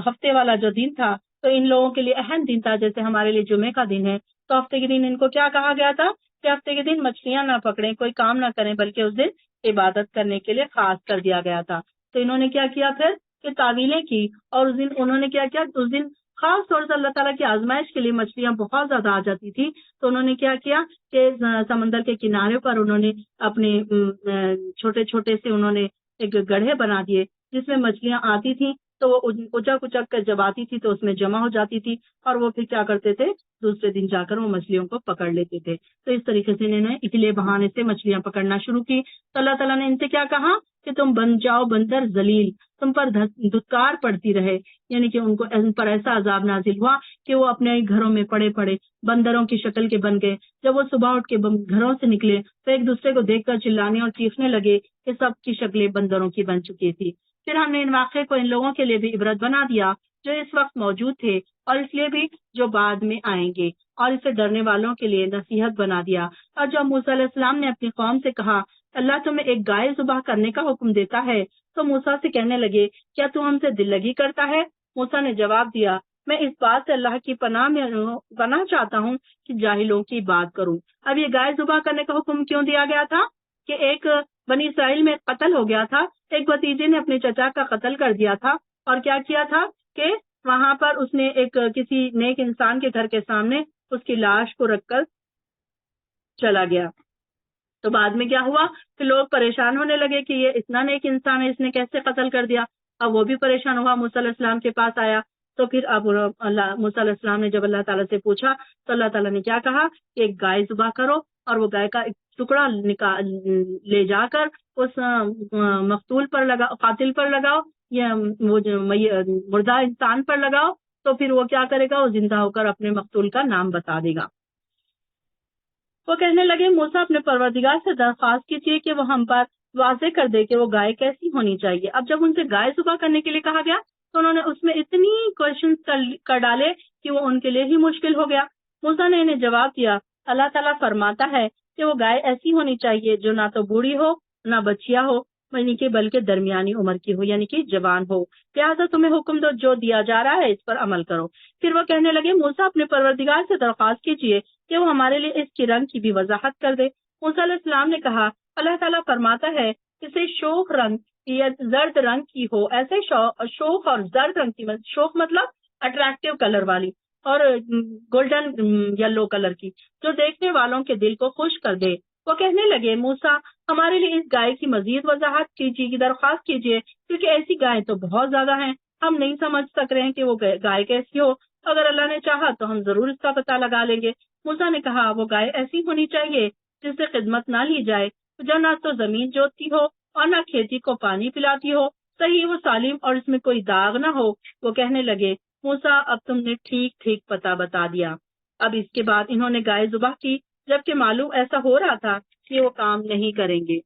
ہفتے والا جو دن تھا تو ان لوگوں کے لیے اہم دن تھا، جیسے ہمارے لیے جمعے کا دن ہے. تو ہفتے کے دن ان کو کیا کہا گیا تھا کہ ہفتے کے دن مچھلیاں نہ پکڑیں، کوئی کام نہ کریں، بلکہ اس دن عبادت کرنے کے لیے خاص کر دیا گیا تھا. تو انہوں نے کیا کیا پھر کہ تعویلیں کی، اور اس دن انہوں نے کیا اس دن خاص طور سے اللہ تعالیٰ کی آزمائش کے لیے مچھلیاں بہت زیادہ آ جاتی تھی. تو انہوں نے کیا کہ سمندر کے کنارے پر انہوں نے اپنے چھوٹے چھوٹے سے انہوں نے ایک گڑھے بنا دیے جس میں مچھلیاں آتی تھیں. تو وہ اچک کر جب آتی تھی تو اس میں جمع ہو جاتی تھی، اور وہ پھر کیا کرتے تھے دوسرے دن جا کر وہ مچھلیوں کو پکڑ لیتے تھے. تو اس طریقے سے انہوں نے اکیلے بہانے سے مچھلیاں پکڑنا شروع کی. تو اللہ تعالیٰ نے ان سے کیا کہا کہ تم بن جاؤ بندر ذلیل، تم پر دھتکار پڑتی رہے. یعنی کہ ان پر ایسا عذاب نازل ہوا کہ وہ اپنے گھروں میں پڑے بندروں کی شکل کے بن گئے. جب وہ صبح اٹھ کے گھروں سے نکلے تو ایک دوسرے کو دیکھ کر چلانے اور چیخنے لگے کہ سب کی شکلیں بندروں کی بن چکی تھی. پھر ہم نے ان واقعے کو ان لوگوں کے لیے بھی عبرت بنا دیا جو اس وقت موجود تھے، اور اس لیے بھی جو بعد میں آئیں گے، اور اسے ڈرنے والوں کے لیے نصیحت بنا دیا. اور جب موسیٰ علیہ السلام نے اپنی قوم سے کہا اللہ تمہیں ایک گائے ذبح کرنے کا حکم دیتا ہے تو موسیٰ سے کہنے لگے کیا تو ہم سے دل لگی کرتا ہے؟ موسیٰ نے جواب دیا میں اس بات سے اللہ کی پناہ چاہتا ہوں کہ جاہلوں کی بات کروں. اب یہ گائے ذبح کرنے کا حکم کیوں دیا گیا تھا کہ ایک بنی اسرائیل میں قتل ہو گیا تھا، ایک بھتیجے نے اپنے چچا کا قتل کر دیا تھا، اور کیا کیا تھا کہ وہاں پر اس نے ایک کسی نیک انسان کے گھر کے سامنے اس کی لاش کو رکھ کر چلا گیا. تو بعد میں کیا ہوا کہ لوگ پریشان ہونے لگے کہ یہ اتنا نیک انسان ہے، اس نے کیسے قتل کر دیا. اب وہ بھی پریشان ہوا، موسیٰ علیہ السلام کے پاس آیا. تو پھر اب موسیٰ علیہ السلام نے جب اللہ تعالیٰ سے پوچھا تو اللہ تعالیٰ نے کیا کہا کہ ایک گائے ذبح کرو، اور وہ گائے کا ایک ٹکڑا لے جا کر اس مقتول پر قاتل پر لگاؤ، یا وہ مردہ انسان پر لگاؤ. تو پھر وہ کیا کرے گا، وہ زندہ ہو کر اپنے مقتول کا نام بتا دے گا. وہ کہنے لگے موسیٰ اپنے پروردگار سے درخواست کیجیے کہ وہ ہم پر واضح کر دے کہ وہ گائے کیسی ہونی چاہیے. اب جب ان سے گائے ذبح کرنے کے لیے کہا گیا تو انہوں نے اس میں اتنی کوشچنز کر ڈالے کہ وہ ان کے لیے ہی مشکل ہو گیا. موسیٰ نے انہیں جواب دیا اللہ تعالیٰ فرماتا ہے کہ وہ گائے ایسی ہونی چاہیے جو نہ تو بوڑھی ہو نہ بچیا ہو، یعنی کہ بلکہ درمیانی عمر کی ہو، یعنی کہ جوان ہو. لہٰذا تمہیں حکم جو دیا جا رہا ہے اس پر عمل کرو. پھر وہ کہنے لگے موسیٰ اپنے پروردگار سے درخواست کیجیے کہ وہ ہمارے لیے اس کی رنگ کی بھی وضاحت کر دے. موسیٰ علیہ السلام نے کہا اللہ تعالیٰ فرماتا ہے اسے شوخ رنگ یا زرد رنگ کی ہو، ایسے شوخ اور زرد رنگ کی، شوخ مطلب اٹریکٹیو کلر والی، اور گولڈن یلو کلر کی جو دیکھنے والوں کے دل کو خوش کر دے. وہ کہنے لگے موسیٰ ہمارے لیے اس گائے کی مزید وضاحت کی درخواست کیجیے کیونکہ ایسی گائے تو بہت زیادہ ہیں، ہم نہیں سمجھ سک رہے ہیں کہ وہ گائے کیسی ہو. اگر اللہ نے چاہا تو ہم ضرور اس کا پتہ لگا لیں گے. موسیٰ نے کہا وہ گائے ایسی ہونی چاہیے جس سے خدمت نہ لی جائے، جو نہ تو زمین جوتتی ہو اور نہ کھیتی کو پانی پلاتی ہو، صحیح و سالم اور اس میں کوئی داغ نہ ہو. وہ کہنے لگے موسیٰ اب تم نے ٹھیک ٹھیک پتہ بتا دیا. اب اس کے بعد انہوں نے گائے ذبح کی جبکہ معلوم ایسا ہو رہا تھا کہ وہ کام نہیں کریں گے.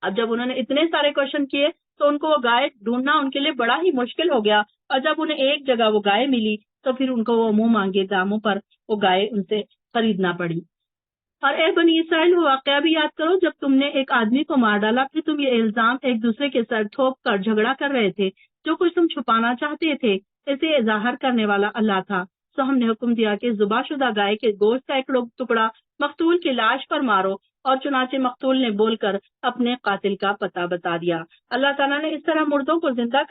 اب جب انہوں نے اتنے سارے کوشچن کیے تو ان کو وہ گائے ڈھونڈنا ان کے لیے بڑا ہی مشکل ہو گیا، اور جب انہیں ایک جگہ وہ گائے ملی تو پھر ان کو وہ منہ مانگے داموں پر وہ گائے ان سے خریدنا پڑی۔ اور اے بنی اسرائیل، وہ واقعہ بھی یاد کرو جب تم نے ایک آدمی کو مار ڈالا، پھر تم یہ الزام ایک دوسرے کے سر تھوپ کر جھگڑا کر رہے تھے۔ جو کچھ تم چھپانا چاہتے تھے اسے ظاہر کرنے والا اللہ تھا۔ تو ہم نے حکم دیا کہ ذبح شدہ گائے کے گوشت کا ایک ٹکڑا مقتول کی لاش پر مارو، اور چنانچہ مقتول نے بول کر اپنے قاتل کا پتہ بتا دیا۔ اللہ تعالیٰ نے اس طرح مردوں کو زندہ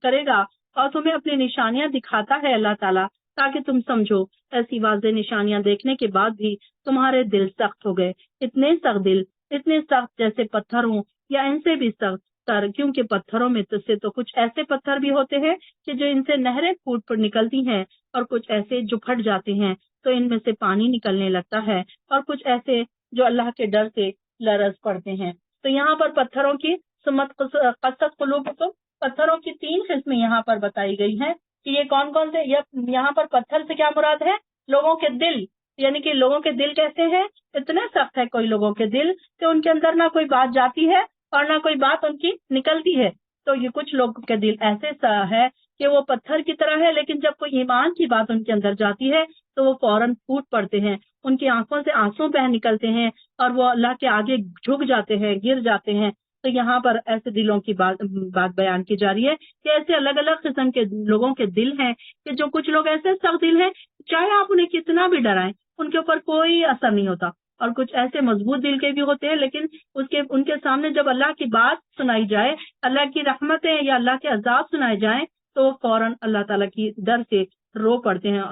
کرے گا اور تمہیں اپنی نشانیاں دکھاتا ہے اللہ تعالیٰ، تاکہ تم سمجھو۔ ایسی واضح نشانیاں دیکھنے کے بعد بھی تمہارے دل سخت ہو گئے، اتنے سخت جیسے پتھر ہوں یا ان سے بھی سخت تر، کیونکہ پتھروں میں سے تو کچھ ایسے پتھر بھی ہوتے ہیں کہ جو ان سے نہریں پھوٹ پر نکلتی ہیں، اور کچھ ایسے جو پھٹ جاتے ہیں تو ان میں سے پانی نکلنے لگتا ہے، اور کچھ ایسے جو اللہ کے ڈر سے لرز پڑتے ہیں۔ تو یہاں پر پتھروں کی قصت قلوبکم، پتھروں کی 3 قسمیں یہاں پر بتائی گئی ہیں کہ یہ کون کون سے۔ یہاں پر پتھر سے کیا مراد ہے؟ لوگوں کے دل، یعنی کہ لوگوں کے دل کیسے ہیں؟ اتنے سخت ہے کوئی لوگوں کے دل کہ ان کے اندر نہ کوئی بات جاتی ہے اور نہ کوئی بات ان کی نکلتی ہے۔ تو یہ کچھ لوگوں کے دل ایسے ہے کہ وہ پتھر کی طرح ہے، لیکن جب کوئی ایمان کی بات ان کے اندر جاتی ہے تو وہ فوراً پھوٹ پڑتے ہیں، ان کی آنکھوں سے آنسو بہہ نکلتے ہیں اور وہ اللہ کے آگے جھک جاتے ہیں، گر جاتے ہیں۔ تو یہاں پر ایسے دلوں کی بات بیان کی جا رہی ہے کہ ایسے الگ الگ قسم کے لوگوں کے دل ہیں کہ جو کچھ لوگ ایسے سخت دل ہیں، چاہے آپ انہیں کتنا بھی ڈرائیں ان کے اوپر کوئی اثر نہیں ہوتا، اور کچھ ایسے مضبوط دل کے بھی ہوتے ہیں، لیکن ان کے سامنے جب اللہ کی بات سنائی جائے، اللہ کی رحمتیں یا اللہ کے عذاب سنائے جائیں تو وہ فوراً اللہ تعالیٰ کی ڈر سے رو پڑتے ہیں۔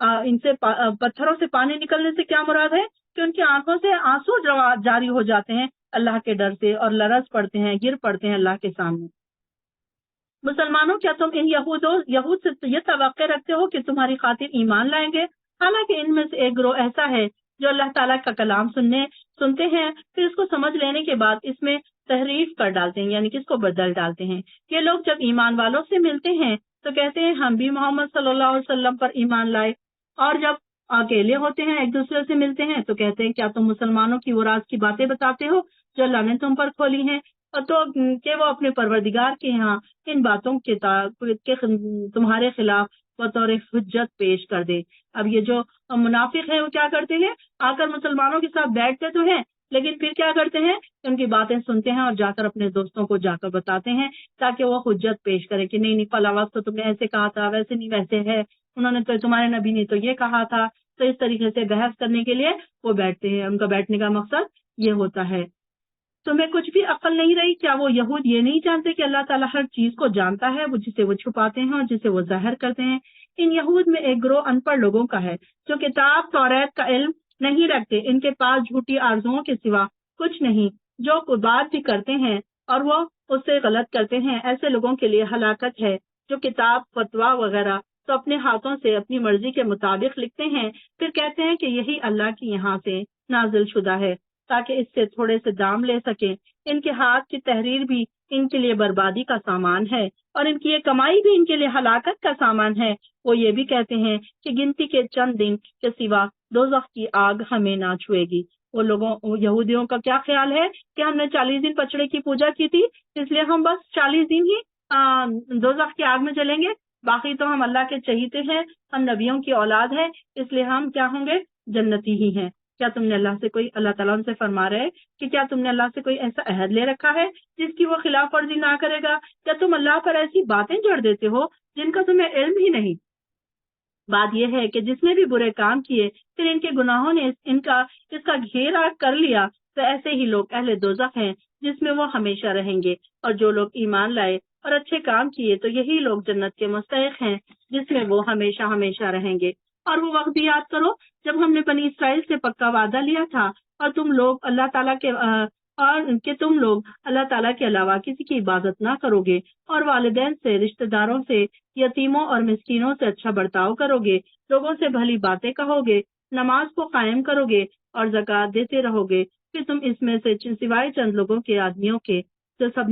ان سے پتھروں سے پانی نکلنے سے کیا مراد ہے کہ ان کی آنکھوں سے آنسو جاری ہو جاتے ہیں اللہ کے ڈر سے، اور لرز پڑتے ہیں، گر پڑتے ہیں اللہ کے سامنے۔ مسلمانوں، کیا تم ان یہود سے یہ توقع رکھتے ہو کہ تمہاری خاطر ایمان لائیں گے؟ حالانکہ ان میں سے ایک گروہ ایسا ہے جو اللہ تعالیٰ کا کلام سنتے ہیں، پھر اس کو سمجھ لینے کے بعد اس میں تحریف کر ڈالتے ہیں، یعنی کہ اس کو بدل ڈالتے ہیں۔ یہ لوگ جب ایمان والوں سے ملتے ہیں تو کہتے ہیں ہم بھی محمد صلی اللہ علیہ وسلم پر ایمان لائے، اور جب اکیلے ہوتے ہیں ایک دوسرے سے ملتے ہیں تو کہتے ہیں کیا تم مسلمانوں کی وہ راز کی باتیں بتاتے ہو جو اللہ نے تم پر کھولی ہیں، اور تو کہ وہ اپنے پروردگار کے ہاں ان باتوں کے تمہارے خلاف بطور حجت پیش کر دے۔ اب یہ جو منافق ہیں وہ کیا کرتے ہیں؟ آ کر مسلمانوں کے ساتھ بیٹھتے تو ہیں، لیکن پھر کیا کرتے ہیں؟ ان کی باتیں سنتے ہیں اور جا کر اپنے دوستوں کو جا کر بتاتے ہیں تاکہ وہ حجت پیش کرے کہ نہیں فلاں وقت تو تم نے ایسے کہا تھا، ویسے نہیں ویسے ہے، انہوں نے تو تمہارے نبی نے تو یہ کہا تھا۔ تو اس طریقے سے بحث کرنے کے لیے وہ بیٹھتے ہیں، ان کا بیٹھنے کا مقصد یہ ہوتا ہے۔ تمہیں کچھ بھی عقل نہیں رہی؟ کیا وہ یہود یہ نہیں جانتے کہ اللہ تعالیٰ ہر چیز کو جانتا ہے، وہ جسے وہ چھپاتے ہیں اور جسے وہ ظاہر کرتے ہیں؟ ان یہود میں ایک گروہ ان پڑھ لوگوں کا ہے جو کتاب توریت کا علم نہیں رکھتے، ان کے پاس جھوٹی آرزوؤں کے سوا کچھ نہیں، جو بات بھی کرتے ہیں اور وہ اس سے غلط کرتے ہیں۔ ایسے لوگوں کے لیے ہلاکت ہے جو کتاب، فتویٰ وغیرہ تو اپنے ہاتھوں سے اپنی مرضی کے مطابق لکھتے ہیں، پھر کہتے ہیں کہ یہی اللہ کی یہاں سے نازل شدہ ہے تاکہ اس سے تھوڑے سے دام لے سکیں۔ ان کے ہاتھ کی تحریر بھی ان کے لیے بربادی کا سامان ہے، اور ان کی یہ کمائی بھی ان کے لیے ہلاکت کا سامان ہے۔ وہ یہ بھی کہتے ہیں کہ گنتی کے چند دن کے سوا دوزخ کی آگ ہمیں نہ چھوئے گی۔ یہودیوں کا کیا خیال ہے کہ ہم نے 40 دن بچڑے کی پوجا کی تھی، اس لیے ہم بس 40 دن ہی دوزخ کی آگ میں جلیں گے، باقی تو ہم اللہ کے چہیتے ہیں، ہم نبیوں کی اولاد ہیں، اس لیے ہم کیا ہوں گے؟ جنتی ہی ہیں۔ کیا تم نے اللہ تعالیٰ ان سے فرما رہے کہ کیا تم نے اللہ سے کوئی ایسا عہد لے رکھا ہے جس کی وہ خلاف ورزی نہ کرے گا؟ کیا تم اللہ پر ایسی باتیں جوڑ دیتے ہو جن کا تمہیں علم ہی نہیں؟ بات یہ ہے کہ جس نے بھی برے کام کیے پھر ان کے گناہوں نے اس کا گھیرا کر لیا تو ایسے ہی لوگ اہل دوزخ ہیں جس میں وہ ہمیشہ رہیں گے، اور جو لوگ ایمان لائے اور اچھے کام کیے تو یہی لوگ جنت کے مستحق ہیں جس میں وہ ہمیشہ ہمیشہ رہیں گے۔ اور وہ وقت بھی یاد کرو جب ہم نے بنی اسرائیل سے پکا وعدہ لیا تھا اور تم لوگ اللہ تعالیٰ کے علاوہ کسی کی عبادت نہ کرو گے، اور والدین سے، رشتہ داروں سے، یتیموں اور مسکینوں سے اچھا برتاؤ کرو گے، لوگوں سے بھلی باتیں کہو گے، نماز کو قائم کرو گے اور زکوٰۃ دیتے رہو گے، پھر تم اس میں سے سوائے چند لوگوں کے آدمیوں کے جو سب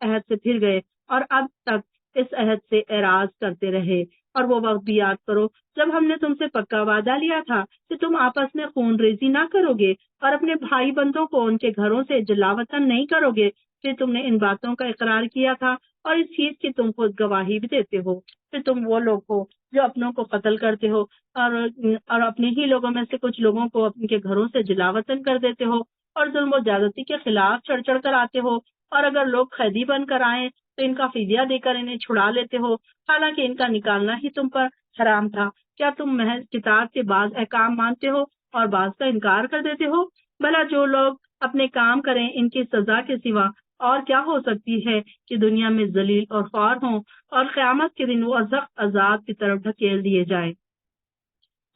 عہد سے پھر گئے اور اب تک اس عہد سے اعراض کرتے رہے، اور وہ وقت بھی یاد کرو جب ہم نے تم سے پکا وعدہ لیا تھا کہ تم آپس میں خون ریزی نہ کرو گے اور اپنے بھائی بندوں کو ان کے گھروں سے جلا وطن نہیں کرو گے۔ پھر تم نے ان باتوں کا اقرار کیا تھا اور اس چیز کی تم خود گواہی بھی دیتے ہو۔ پھر تم وہ لوگ ہو جو اپنوں کو قتل کرتے ہو اور اپنے ہی لوگوں میں سے کچھ لوگوں کو ان کے گھروں سے جلا وطن کر دیتے ہو اور ظلم و زیادتی کے خلاف چڑھ چڑھ کر آتے ہو، اور اگر لوگ قیدی بن کر آئیں تو ان کا فدیہ دے کر انہیں چھڑا لیتے ہو، حالانکہ ان کا نکالنا ہی تم پر حرام تھا۔ کیا تم محض کتاب کے بعض احکام مانتے ہو اور بعض کا انکار کر دیتے ہو؟ بھلا جو لوگ اپنے کام کریں ان کی سزا کے سوا اور کیا ہو سکتی ہے کہ دنیا میں ذلیل اور خوار ہوں اور قیامت کے دن وہ سخت عذاب کی طرف ڈھکیل دیے جائیں۔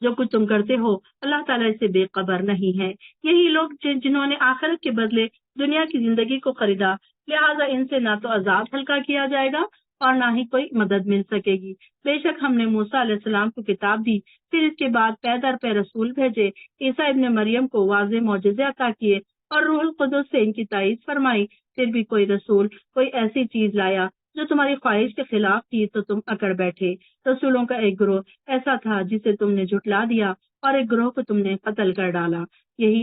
جو کچھ تم کرتے ہو اللہ تعالیٰ اس سے بے خبر نہیں ہے۔ یہی لوگ جنہوں نے آخرت کے بدلے دنیا کی زندگی کو خریدا، لہٰذا ان سے نہ تو عذاب ہلکا کیا جائے گا اور نہ ہی کوئی مدد مل سکے گی۔ بے شک ہم نے موسیٰ علیہ السلام کو کتاب دی، پھر اس کے بعد پے در پے رسول بھیجے، عیسیٰ ابن مریم کو واضح معجزے عطا کیے اور روح القدس سے ان کی تائید فرمائی۔ پھر بھی کوئی رسول کوئی ایسی چیز لایا جو تمہاری خواہش کے خلاف تھی تو تم اکڑ بیٹھے۔ رسولوں کا ایک گروہ ایسا تھا جسے تم نے جھٹلا دیا اور ایک گروہ کو تم نے قتل کر ڈالا۔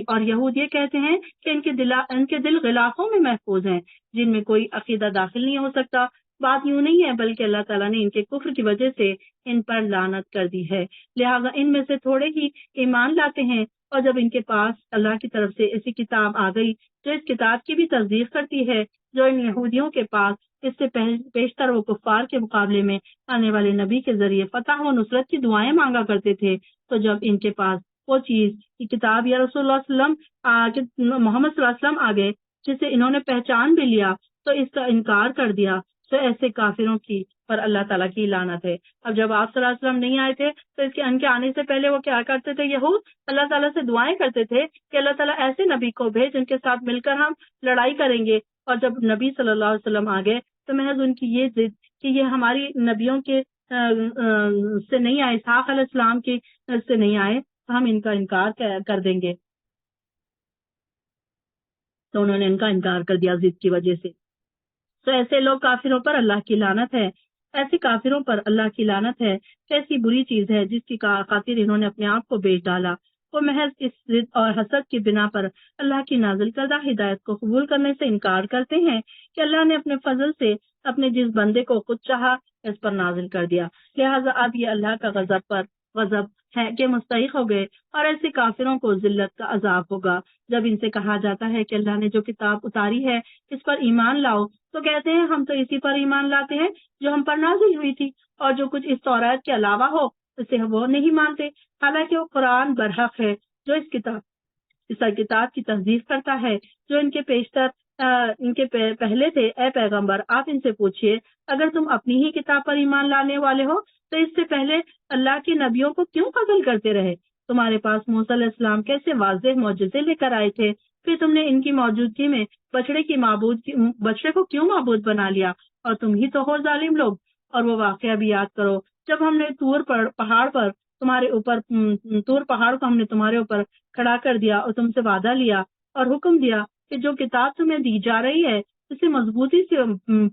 اور یہود یہ کہتے ہیں کہ ان کے دل غلافوں میں محفوظ ہیں جن میں کوئی عقیدہ داخل نہیں ہو سکتا۔ بات یوں نہیں ہے، بلکہ اللہ تعالیٰ نے ان کے کفر کی وجہ سے ان پر لعنت کر دی ہے، لہٰذا ان میں سے تھوڑے ہی ایمان لاتے ہیں۔ اور جب ان کے پاس اللہ کی طرف سے ایسی کتاب آ گئی جو اس کتاب کی بھی تصدیق کرتی ہے جو ان یہودیوں کے پاس اس سے پیشتر و کفار کے مقابلے میں آنے والے نبی کے ذریعے فتح و نصرت کی دعائیں مانگا کرتے تھے، تو جب ان کے پاس وہ چیز کی کتاب یا رسول اللہ صلی اللہ علیہ وسلم محمد صلی اللہ علیہ وسلم آ گئے جسے انہوں نے پہچان بھی لیا تو اس کا انکار کر دیا، تو ایسے کافروں کی پر اللہ تعالیٰ کی لعنت ہے۔ اب جب آپ صلی اللہ علیہ وسلم نہیں آئے تھے تو اس کے ان کے آنے سے پہلے وہ کیا کرتے تھے؟ یہود اللہ تعالیٰ سے دعائیں کرتے تھے کہ اللہ تعالیٰ ایسے نبی کو بھیج جن کے ساتھ مل کر ہم لڑائی کریں گے، اور جب نبی صلی اللہ علیہ وسلم آ گئے تو محض ان کی یہ ضد کہ یہ ہماری نبیوں کے سے نہیں آئے، اسحاق علیہ السلام کے سے نہیں آئے تو ہم ان کا انکار کر دیں گے، تو انہوں نے ان کا انکار کر دیا ضد کی وجہ سے۔ تو ایسے لوگ کافروں پر اللہ کی لعنت ہے، ایسے کافروں پر اللہ کی لعنت ہے۔ کیسی بری چیز ہے جس کی خاطر انہوں نے اپنے آپ کو بیچ ڈالا۔ وہ محض اس ضد اور حسد کی بنا پر اللہ کی نازل کردہ ہدایت کو قبول کرنے سے انکار کرتے ہیں کہ اللہ نے اپنے فضل سے اپنے جس بندے کو خود چاہا اس پر نازل کر دیا، لہٰذا اب یہ اللہ کا غضب ہے کہ مستحق ہو گئے، اور ایسے کافروں کو ذلت کا عذاب ہوگا۔ جب ان سے کہا جاتا ہے کہ اللہ نے جو کتاب اتاری ہے اس پر ایمان لاؤ تو کہتے ہیں ہم تو اسی پر ایمان لاتے ہیں جو ہم پر نازل ہوئی تھی، اور جو کچھ اس تورات کے علاوہ ہو اسے وہ نہیں مانتے، حالانکہ وہ قرآن برحق ہے جو اس کتاب کی تصدیق کرتا ہے جو ان کے پیشتر ان کے پہلے تھے۔ اے پیغمبر آپ ان سے پوچھئے اگر تم اپنی ہی کتاب پر ایمان لانے والے ہو تو اس سے پہلے اللہ کے نبیوں کو کیوں قتل کرتے رہے؟ تمہارے پاس موسیٰ علیہ السلام کیسے واضح معجزے لے کر آئے تھے، پھر تم نے ان کی موجودگی میں بچڑے کو کیوں معبود بنا لیا، اور تم ہی تو ہو ظالم لوگ۔ اور وہ واقعہ بھی یاد کرو جب ہم نے طور پہاڑ کو ہم نے تمہارے اوپر کھڑا کر دیا اور تم سے وعدہ لیا اور حکم دیا کہ جو کتاب تمہیں دی جا رہی ہے اسے مضبوطی سے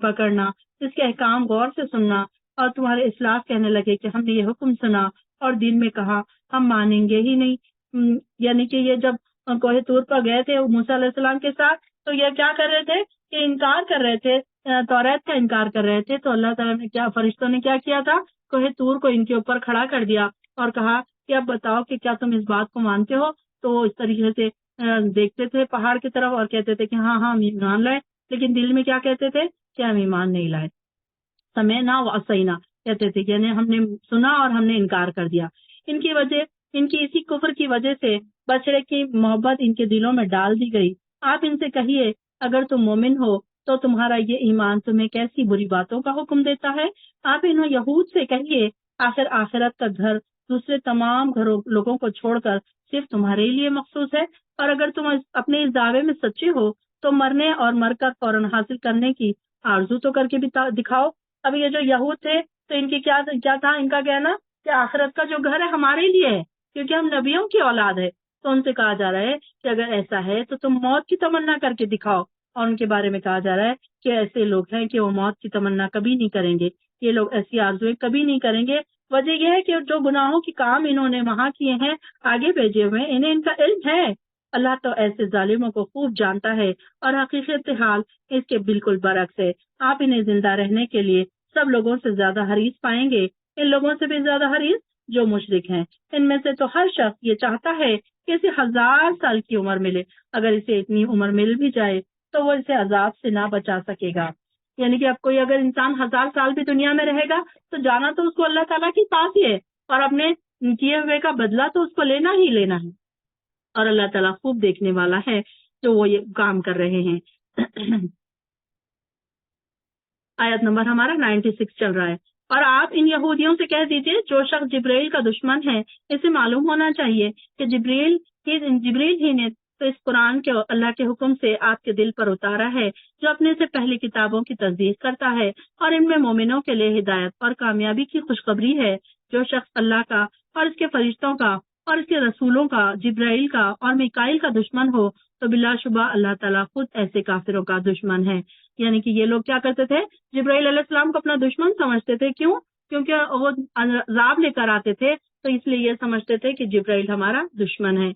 پکڑنا، اس کے احکام غور سے سننا، اور تمہارے اسلاف کہنے لگے کہ ہم نے یہ حکم سنا اور دین میں کہا ہم مانیں گے ہی نہیں۔ یعنی کہ یہ جب کوہ طور پر گئے تھے موسیٰ علیہ السلام کے ساتھ تو یہ کیا کر رہے تھے کہ انکار کر رہے تھے، توریت کا انکار کر رہے تھے، تو اللہ تعالیٰ نے فرشتوں نے کیا کیا تھا؟ کوہ طور کو ان کے اوپر کھڑا کر دیا اور کہا کہ اب بتاؤ کہ کیا تم اس بات کو مانتے ہو؟ تو وہ اس طریقے سے دیکھتے تھے پہاڑ کی طرف اور کہتے تھے کہ ہاں ہم ایمان لائے، لیکن دل میں کیا کہتے تھے کہ ہم ایمان نہیں لائے۔ سمعنا وعصینا کہتے تھے، یعنی ہم نے سنا اور ہم نے انکار کر دیا۔ ان کی اسی کفر کی وجہ سے بچڑے کی محبت ان کے دلوں میں ڈال دی گئی۔ آپ ان سے کہیے اگر تم مومن ہو تو تمہارا یہ ایمان تمہیں کیسی بری باتوں کا حکم دیتا ہے؟ آپ انہوں یہود سے کہیے آخرت کا گھر دوسرے تمام لوگوں کو چھوڑ کر صرف تمہارے لیے مخصوص ہے، اور اگر تم اپنے اس دعوے میں سچے ہو تو مرنے اور مر کر فوراً حاصل کرنے کی آرزو تو کر کے بھی دکھاؤ۔ اب یہ جو یہود تھے تو ان کی کیا تھا ان کا کہنا کہ آخرت کا جو گھر ہے ہمارے لیے ہے کیونکہ ہم نبیوں کی اولاد ہے، تو ان سے کہا جا رہا ہے کہ اگر ایسا ہے تو تم موت کی تمنا کر کے دکھاؤ اور ان کے بارے میں کہا جا رہا ہے کہ ایسے لوگ ہیں کہ وہ موت کی تمنا کبھی نہیں کریں گے، یہ لوگ ایسی آرزویں کبھی نہیں کریں گے۔ وجہ یہ ہے کہ جو گناہوں کے کام انہوں نے وہاں کیے ہیں، آگے بھیجے ہوئے ہیں، انہیں ان کا علم ہے۔ اللہ تو ایسے ظالموں کو خوب جانتا ہے، اور حقیقت حال اس کے بالکل برعکس ہے۔ آپ انہیں زندہ رہنے کے لیے سب لوگوں سے زیادہ حریص پائیں گے، ان لوگوں سے بھی زیادہ حریص جو مشرک ہیں۔ ان میں سے تو ہر شخص یہ چاہتا ہے کہ اسے 1000 سال کی عمر ملے، اگر اسے اتنی عمر مل بھی جائے تو وہ اسے عذاب سے نہ بچا سکے گا۔ یعنی کہ اب کوئی اگر انسان 1000 سال بھی دنیا میں رہے گا تو جانا تو اس کو اللہ تعالیٰ کی پاس ہی ہے، اور اپنے کیے ہوئے کا بدلہ تو اس کو لینا ہی لینا ہے، اور اللہ تعالیٰ خوب دیکھنے والا ہے جو وہ یہ کام کر رہے ہیں۔ آیت نمبر ہمارا 96 چل رہا ہے۔ اور آپ ان یہودیوں سے کہہ دیجئے جو شخص جبرائیل کا دشمن ہے، اسے معلوم ہونا چاہیے کہ جبرائیل ہی نے تو اس قرآن کے اللہ کے حکم سے آپ کے دل پر اتارا ہے، جو اپنے سے پہلی کتابوں کی تصدیق کرتا ہے، اور ان میں مومنوں کے لیے ہدایت اور کامیابی کی خوشخبری ہے۔ جو شخص اللہ کا اور اس کے فرشتوں کا اور اس کے رسولوں کا، جبرائیل کا اور میکائیل کا دشمن ہو، تو بلا شبہ اللہ تعالیٰ خود ایسے کافروں کا دشمن ہے۔ یعنی کہ یہ لوگ کیا کرتے تھے؟ جبرائیل علیہ السلام کو اپنا دشمن سمجھتے تھے۔ کیوں؟ کیونکہ وہ عذاب لے کر آتے تھے، تو اس لیے یہ سمجھتے تھے کہ جبرائیل ہمارا دشمن ہے۔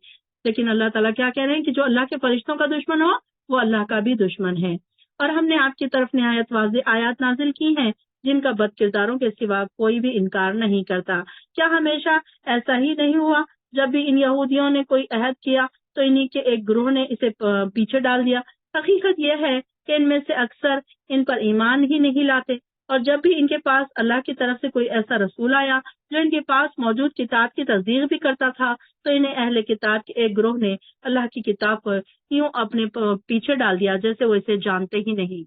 لیکن اللہ تعالیٰ کیا کہہ رہے ہیں کہ جو اللہ کے فرشتوں کا دشمن ہو وہ اللہ کا بھی دشمن ہے۔ اور ہم نے آپ کی طرف نہایت واضح آیات نازل کی ہیں جن کا بد کرداروں کے سوا کوئی بھی انکار نہیں کرتا۔ کیا ہمیشہ ایسا ہی نہیں ہوا؟ جب بھی ان یہودیوں نے کوئی عہد کیا تو انہی کے ایک گروہ نے اسے پیچھے ڈال دیا۔ حقیقت یہ ہے کہ ان میں سے اکثر ان پر ایمان ہی نہیں لاتے، اور جب بھی ان کے پاس اللہ کی طرف سے کوئی ایسا رسول آیا جو ان کے پاس موجود کتاب کی تصدیق بھی کرتا تھا، تو انہیں اہل کتاب کے ایک گروہ نے اللہ کی کتاب پر یوں اپنے پیچھے ڈال دیا جیسے وہ اسے جانتے ہی نہیں۔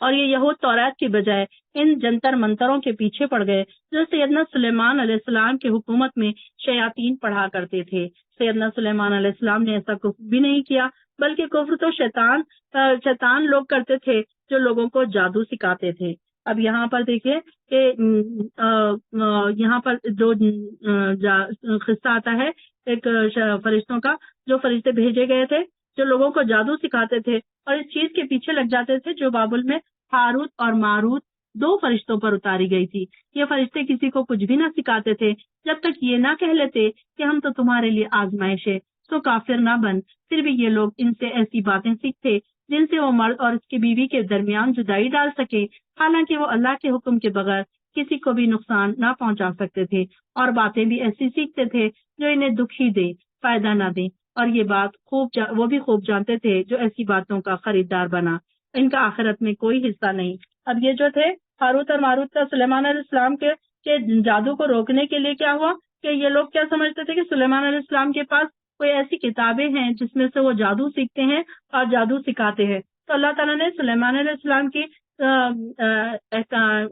اور یہ یہود تورات کی بجائے ان جنتر منتروں کے پیچھے پڑ گئے جو سیدنا سلیمان علیہ السلام کی حکومت میں شیاطین پڑھا کرتے تھے۔ سیدنا سلیمان علیہ السلام نے ایسا کفر بھی نہیں کیا، بلکہ کفر تو شیطان لوگ کرتے تھے جو لوگوں کو جادو سکھاتے تھے۔ اب یہاں پر دیکھیں کہ یہاں پر جو قصہ آتا ہے ایک فرشتوں کا، جو فرشتے بھیجے گئے تھے جو لوگوں کو جادو سکھاتے تھے اور اس چیز کے پیچھے لگ جاتے تھے جو بابل میں ہاروت اور ماروت 2 فرشتوں پر اتاری گئی تھی۔ یہ فرشتے کسی کو کچھ بھی نہ سکھاتے تھے جب تک یہ نہ کہہ لیتے کہ ہم تو تمہارے لیے آزمائش ہے، سو کافر نہ بن۔ پھر بھی یہ لوگ ان سے ایسی باتیں سیکھتے جن سے وہ مرد اور اس کی بیوی کے درمیان جدائی ڈال سکے، حالانکہ وہ اللہ کے حکم کے بغیر کسی کو بھی نقصان نہ پہنچا سکتے تھے، اور باتیں بھی ایسی سیکھتے تھے جو انہیں دکھ ہی دے، فائدہ نہ دے۔ اور یہ بات وہ بھی خوب جانتے تھے جو ایسی باتوں کا خریدار بنا، ان کا آخرت میں کوئی حصہ نہیں۔ اب یہ جو تھے ہاروت اور ماروت کا سلیمان علیہ السلام کے جادو کو روکنے کے لیے کیا ہوا کہ یہ لوگ کیا سمجھتے تھے کہ سلیمان علیہ السلام کے پاس کوئی ایسی کتابیں ہیں جس میں سے وہ جادو سیکھتے ہیں اور جادو سکھاتے ہیں۔ تو اللہ تعالیٰ نے سلیمان علیہ السلام کی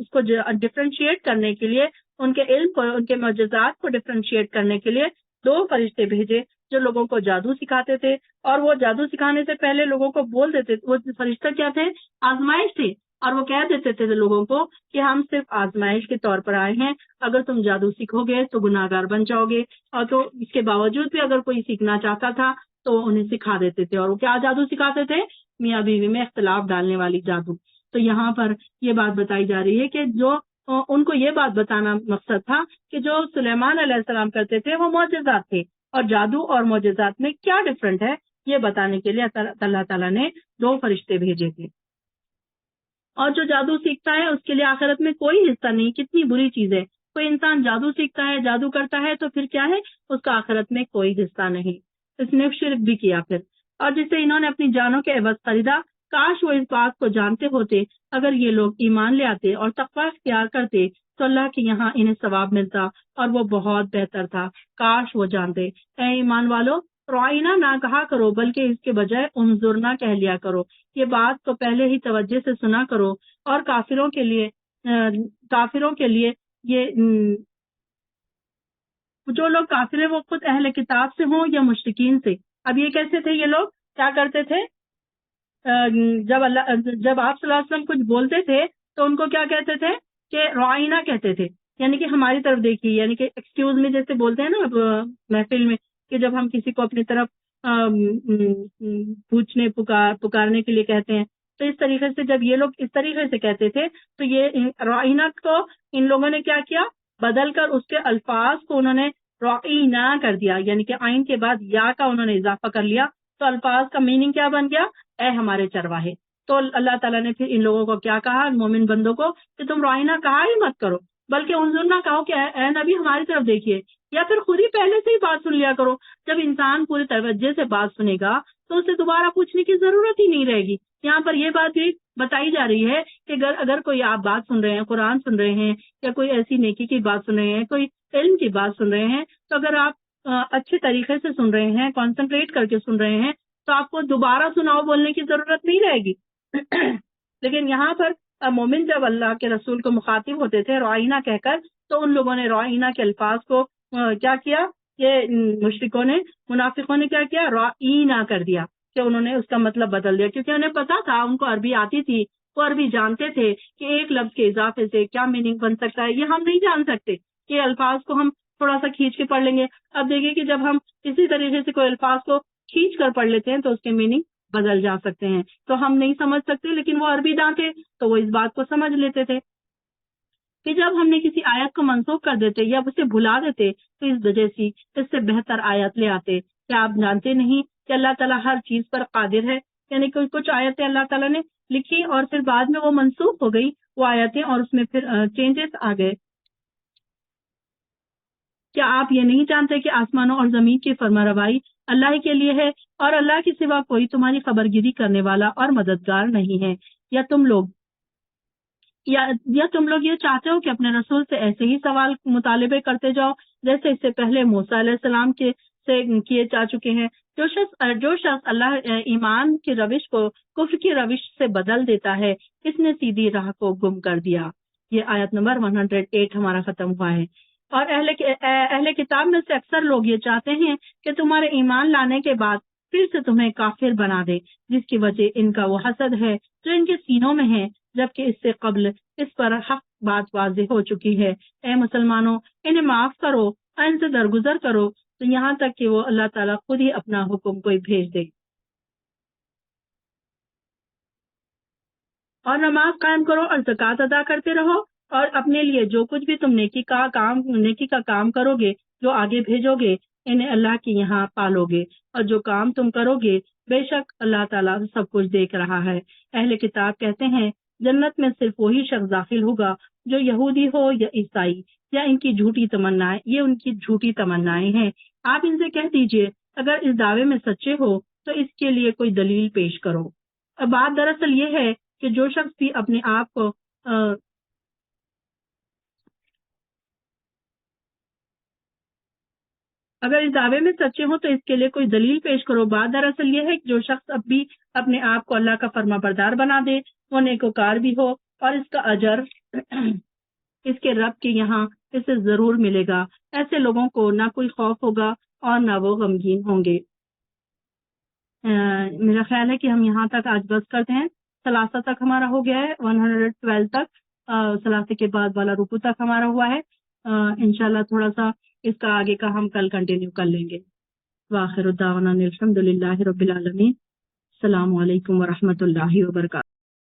اس کو ڈفرینشیٹ کرنے کے لیے، ان کے علم کو، ان کے معجزات کو ڈفرینشیٹ کرنے کے لیے 2 فرشتے بھیجے جو لوگوں کو جادو سکھاتے تھے، اور وہ جادو سکھانے سے پہلے لوگوں کو بول دیتے تھے۔ وہ فرشتہ کیا تھے؟ آزمائش تھے، اور وہ کہہ دیتے تھے لوگوں کو کہ ہم صرف آزمائش کے طور پر آئے ہیں، اگر تم جادو سیکھو گے تو گناہگار بن جاؤ گے۔ اور تو اس کے باوجود بھی اگر کوئی سیکھنا چاہتا تھا تو وہ انہیں سکھا دیتے تھے۔ اور وہ کیا جادو سکھاتے تھے؟ میاں بیوی میں اختلاف ڈالنے والی جادو۔ تو یہاں پر یہ بات بتائی جا رہی ہے کہ جو ان کو یہ بات بتانا مقصد تھا کہ جو سلیمان علیہ السلام کرتے تھے وہ معجزات تھے، اور جادو اور معجزات میں کیا ڈفرنٹ ہے یہ بتانے کے لیے اللہ تعالیٰ نے 2 فرشتے بھیجے تھے۔ اور جو جادو سیکھتا ہے اس کے لیے آخرت میں کوئی حصہ نہیں۔ کتنی بری چیز ہے، کوئی انسان جادو سیکھتا ہے، جادو کرتا ہے، تو پھر کیا ہے؟ اس کا آخرت میں کوئی حصہ نہیں۔ اس نے شرک بھی کیا پھر، اور جسے انہوں نے اپنی جانوں کے عوض خریدا۔ کاش وہ اس بات کو جانتے ہوتے، اگر یہ لوگ ایمان لے آتے اور تقوی اختیار کرتے تو اللہ کے یہاں انہیں ثواب ملتا، اور وہ بہت بہتر تھا۔ کاش وہ جانتے۔ اے ایمان والو، رعینا نہ کہا کرو، بلکہ اس کے بجائے انظرنا کہہ لیا کرو۔ یہ بات کو پہلے ہی توجہ سے سنا کرو، اور کافروں کے لیے یہ جو لوگ کافر ہیں وہ خود اہل کتاب سے ہوں یا مشرکین سے۔ اب یہ کیسے تھے؟ یہ لوگ کیا کرتے تھے؟ جب آپ صلی اللہ علیہ وسلم کچھ بولتے تھے تو ان کو کیا کہتے تھے؟ کہ رعینا کہتے تھے، یعنی کہ ہماری طرف دیکھیے، یعنی کہ ایکسکیوز میں جیسے بولتے ہیں نا محفل میں، کہ جب ہم کسی کو اپنی طرف پوچھنے پکارنے کے لیے کہتے ہیں. تو اس طریقے سے جب یہ لوگ اس طریقے سے کہتے تھے تو یہ رائنا کو ان لوگوں نے کیا کیا, بدل کر اس کے الفاظ کو انہوں نے رائنا کر دیا, یعنی کہ عین کے بعد یا کا انہوں نے اضافہ کر لیا. تو الفاظ کا میننگ کیا بن گیا, اے ہمارے چرواہے. تو اللہ تعالیٰ نے پھر ان لوگوں کو کیا کہا, مومن بندوں کو, کہ تم رائنا کہا ہی مت کرو, بلکہ انظر نہ کہو کہ اے نبی ہماری طرف دیکھیے, یا پھر خود ہی پہلے سے ہی بات سن لیا کرو. جب انسان پوری توجہ سے بات سنے گا تو اسے دوبارہ پوچھنے کی ضرورت ہی نہیں رہے گی. یہاں پر یہ بات بھی بتائی جا رہی ہے کہ اگر کوئی آپ بات سن رہے ہیں, قرآن سن رہے ہیں, یا کوئی ایسی نیکی کی بات سن رہے ہیں, کوئی علم کی بات سن رہے ہیں, تو اگر آپ اچھے طریقے سے سن رہے ہیں, کانسنٹریٹ کر کے سن رہے ہیں, تو آپ کو دوبارہ سناؤ بولنے کی ضرورت نہیں رہے گی. لیکن یہاں پر مومن جب اللہ کے رسول کو مخاطب ہوتے تھے رائنا کہہ کر, تو ان لوگوں نے رائنا کے الفاظ کو کیا کیا, یہ مشرکوں نے, منافقوں نے کیا کیا, رائنا کر دیا, کہ انہوں نے اس کا مطلب بدل دیا, کیونکہ انہیں پتا تھا, ان کو عربی آتی تھی, وہ عربی جانتے تھے کہ ایک لفظ کے اضافے سے کیا میننگ بن سکتا ہے. یہ ہم نہیں جان سکتے کہ الفاظ کو ہم تھوڑا سا کھینچ کے پڑھ لیں گے. اب دیکھیے کہ جب ہم اسی طریقے سے کوئی الفاظ کو کھینچ کر پڑھ لیتے ہیں تو اس کے میننگ بدل جا سکتے ہیں. تو ہم نہیں سمجھ سکتے, لیکن وہ عربی جانتے تو وہ اس بات کو سمجھ لیتے تھے. کہ جب ہم نے کسی آیت کو منسوخ کر دیتے یا اسے بھلا دیتے تو اس وجہ سے اس سے بہتر آیت لے آتے. کیا آپ جانتے نہیں کہ اللہ تعالیٰ ہر چیز پر قادر ہے؟ یعنی کہ کچھ آیتیں اللہ تعالیٰ نے لکھی اور پھر بعد میں وہ منسوخ ہو گئی وہ آیتیں, اور اس میں پھر چینجز آ گئے. کیا آپ یہ نہیں جانتے کہ آسمانوں اور زمین کی فرما روائی اللہ ہی کے لیے ہے, اور اللہ کے سوا کوئی تمہاری خبرگیری کرنے والا اور مددگار نہیں ہے؟ یا تم لوگ یہ چاہتے ہو کہ اپنے رسول سے ایسے ہی سوال مطالبے کرتے جاؤ جیسے اس سے پہلے موسیٰ علیہ السلام سے کیے جا چکے ہیں. جو شخص اللہ ایمان کی روش کو کفر کی روش سے بدل دیتا ہے, اس نے سیدھی راہ کو گم کر دیا. یہ آیت نمبر 108 ہمارا ختم ہوا ہے. اور اہل کتاب میں سے اکثر لوگ یہ چاہتے ہیں کہ تمہارے ایمان لانے کے بعد پھر سے تمہیں کافر بنا دے, جس کی وجہ ان کا وہ حسد ہے جو ان کے سینوں میں ہے, جبکہ اس سے قبل اس پر حق بات واضح ہو چکی ہے. اے مسلمانوں, انہیں معاف کرو, ان سے درگزر کرو, تو یہاں تک کہ وہ اللہ تعالیٰ خود ہی اپنا حکم کوئی بھیج دے. اور نماز قائم کرو اور زکوٰۃ ادا کرتے رہو, اور اپنے لیے جو کچھ بھی تم نیکی کا کام کرو گے, جو آگے بھیجو گے, انہیں اللہ کے یہاں پالو گے, اور جو کام تم کرو گے بے شک اللہ تعالیٰ سب کچھ دیکھ رہا ہے. اہل کتاب کہتے ہیں جنت میں صرف وہی شخص داخل ہوگا جو یہودی ہو یا عیسائی, یا ان کی جھوٹی تمنائیں, یہ ان کی جھوٹی تمنائیں ہیں. آپ ان سے کہہ دیجئے اگر اس دعوے میں سچے ہو تو اس کے لیے کوئی دلیل پیش کرو. اب بات دراصل یہ ہے کہ جو شخص بھی اپنے آپ کو اگر اس دعوے میں سچے ہوں تو اس کے لیے کوئی دلیل پیش کرو. بات دراصل یہ ہے کہ جو شخص اب بھی اپنے آپ کو اللہ کا فرما بردار بنا دے وہ نیکوکار بھی ہو, اور اس کا اجر اس کے رب کے یہاں اسے ضرور ملے گا. ایسے لوگوں کو نہ کوئی خوف ہوگا اور نہ وہ غمگین ہوں گے. میرا خیال ہے کہ ہم یہاں تک آج بس کرتے ہیں. ثلاثہ تک ہمارا ہو گیا ہے, 112 تک, ثلاثے کے بعد والا رکوع تک ہمارا ہوا ہے. انشاءاللہ تھوڑا سا اس کا آگے کا ہم کل کنٹینیو کر لیں گے. وآخر دعوانا الحمد للہ رب العالمین. السلام علیکم ورحمۃ اللہ وبرکاتہ.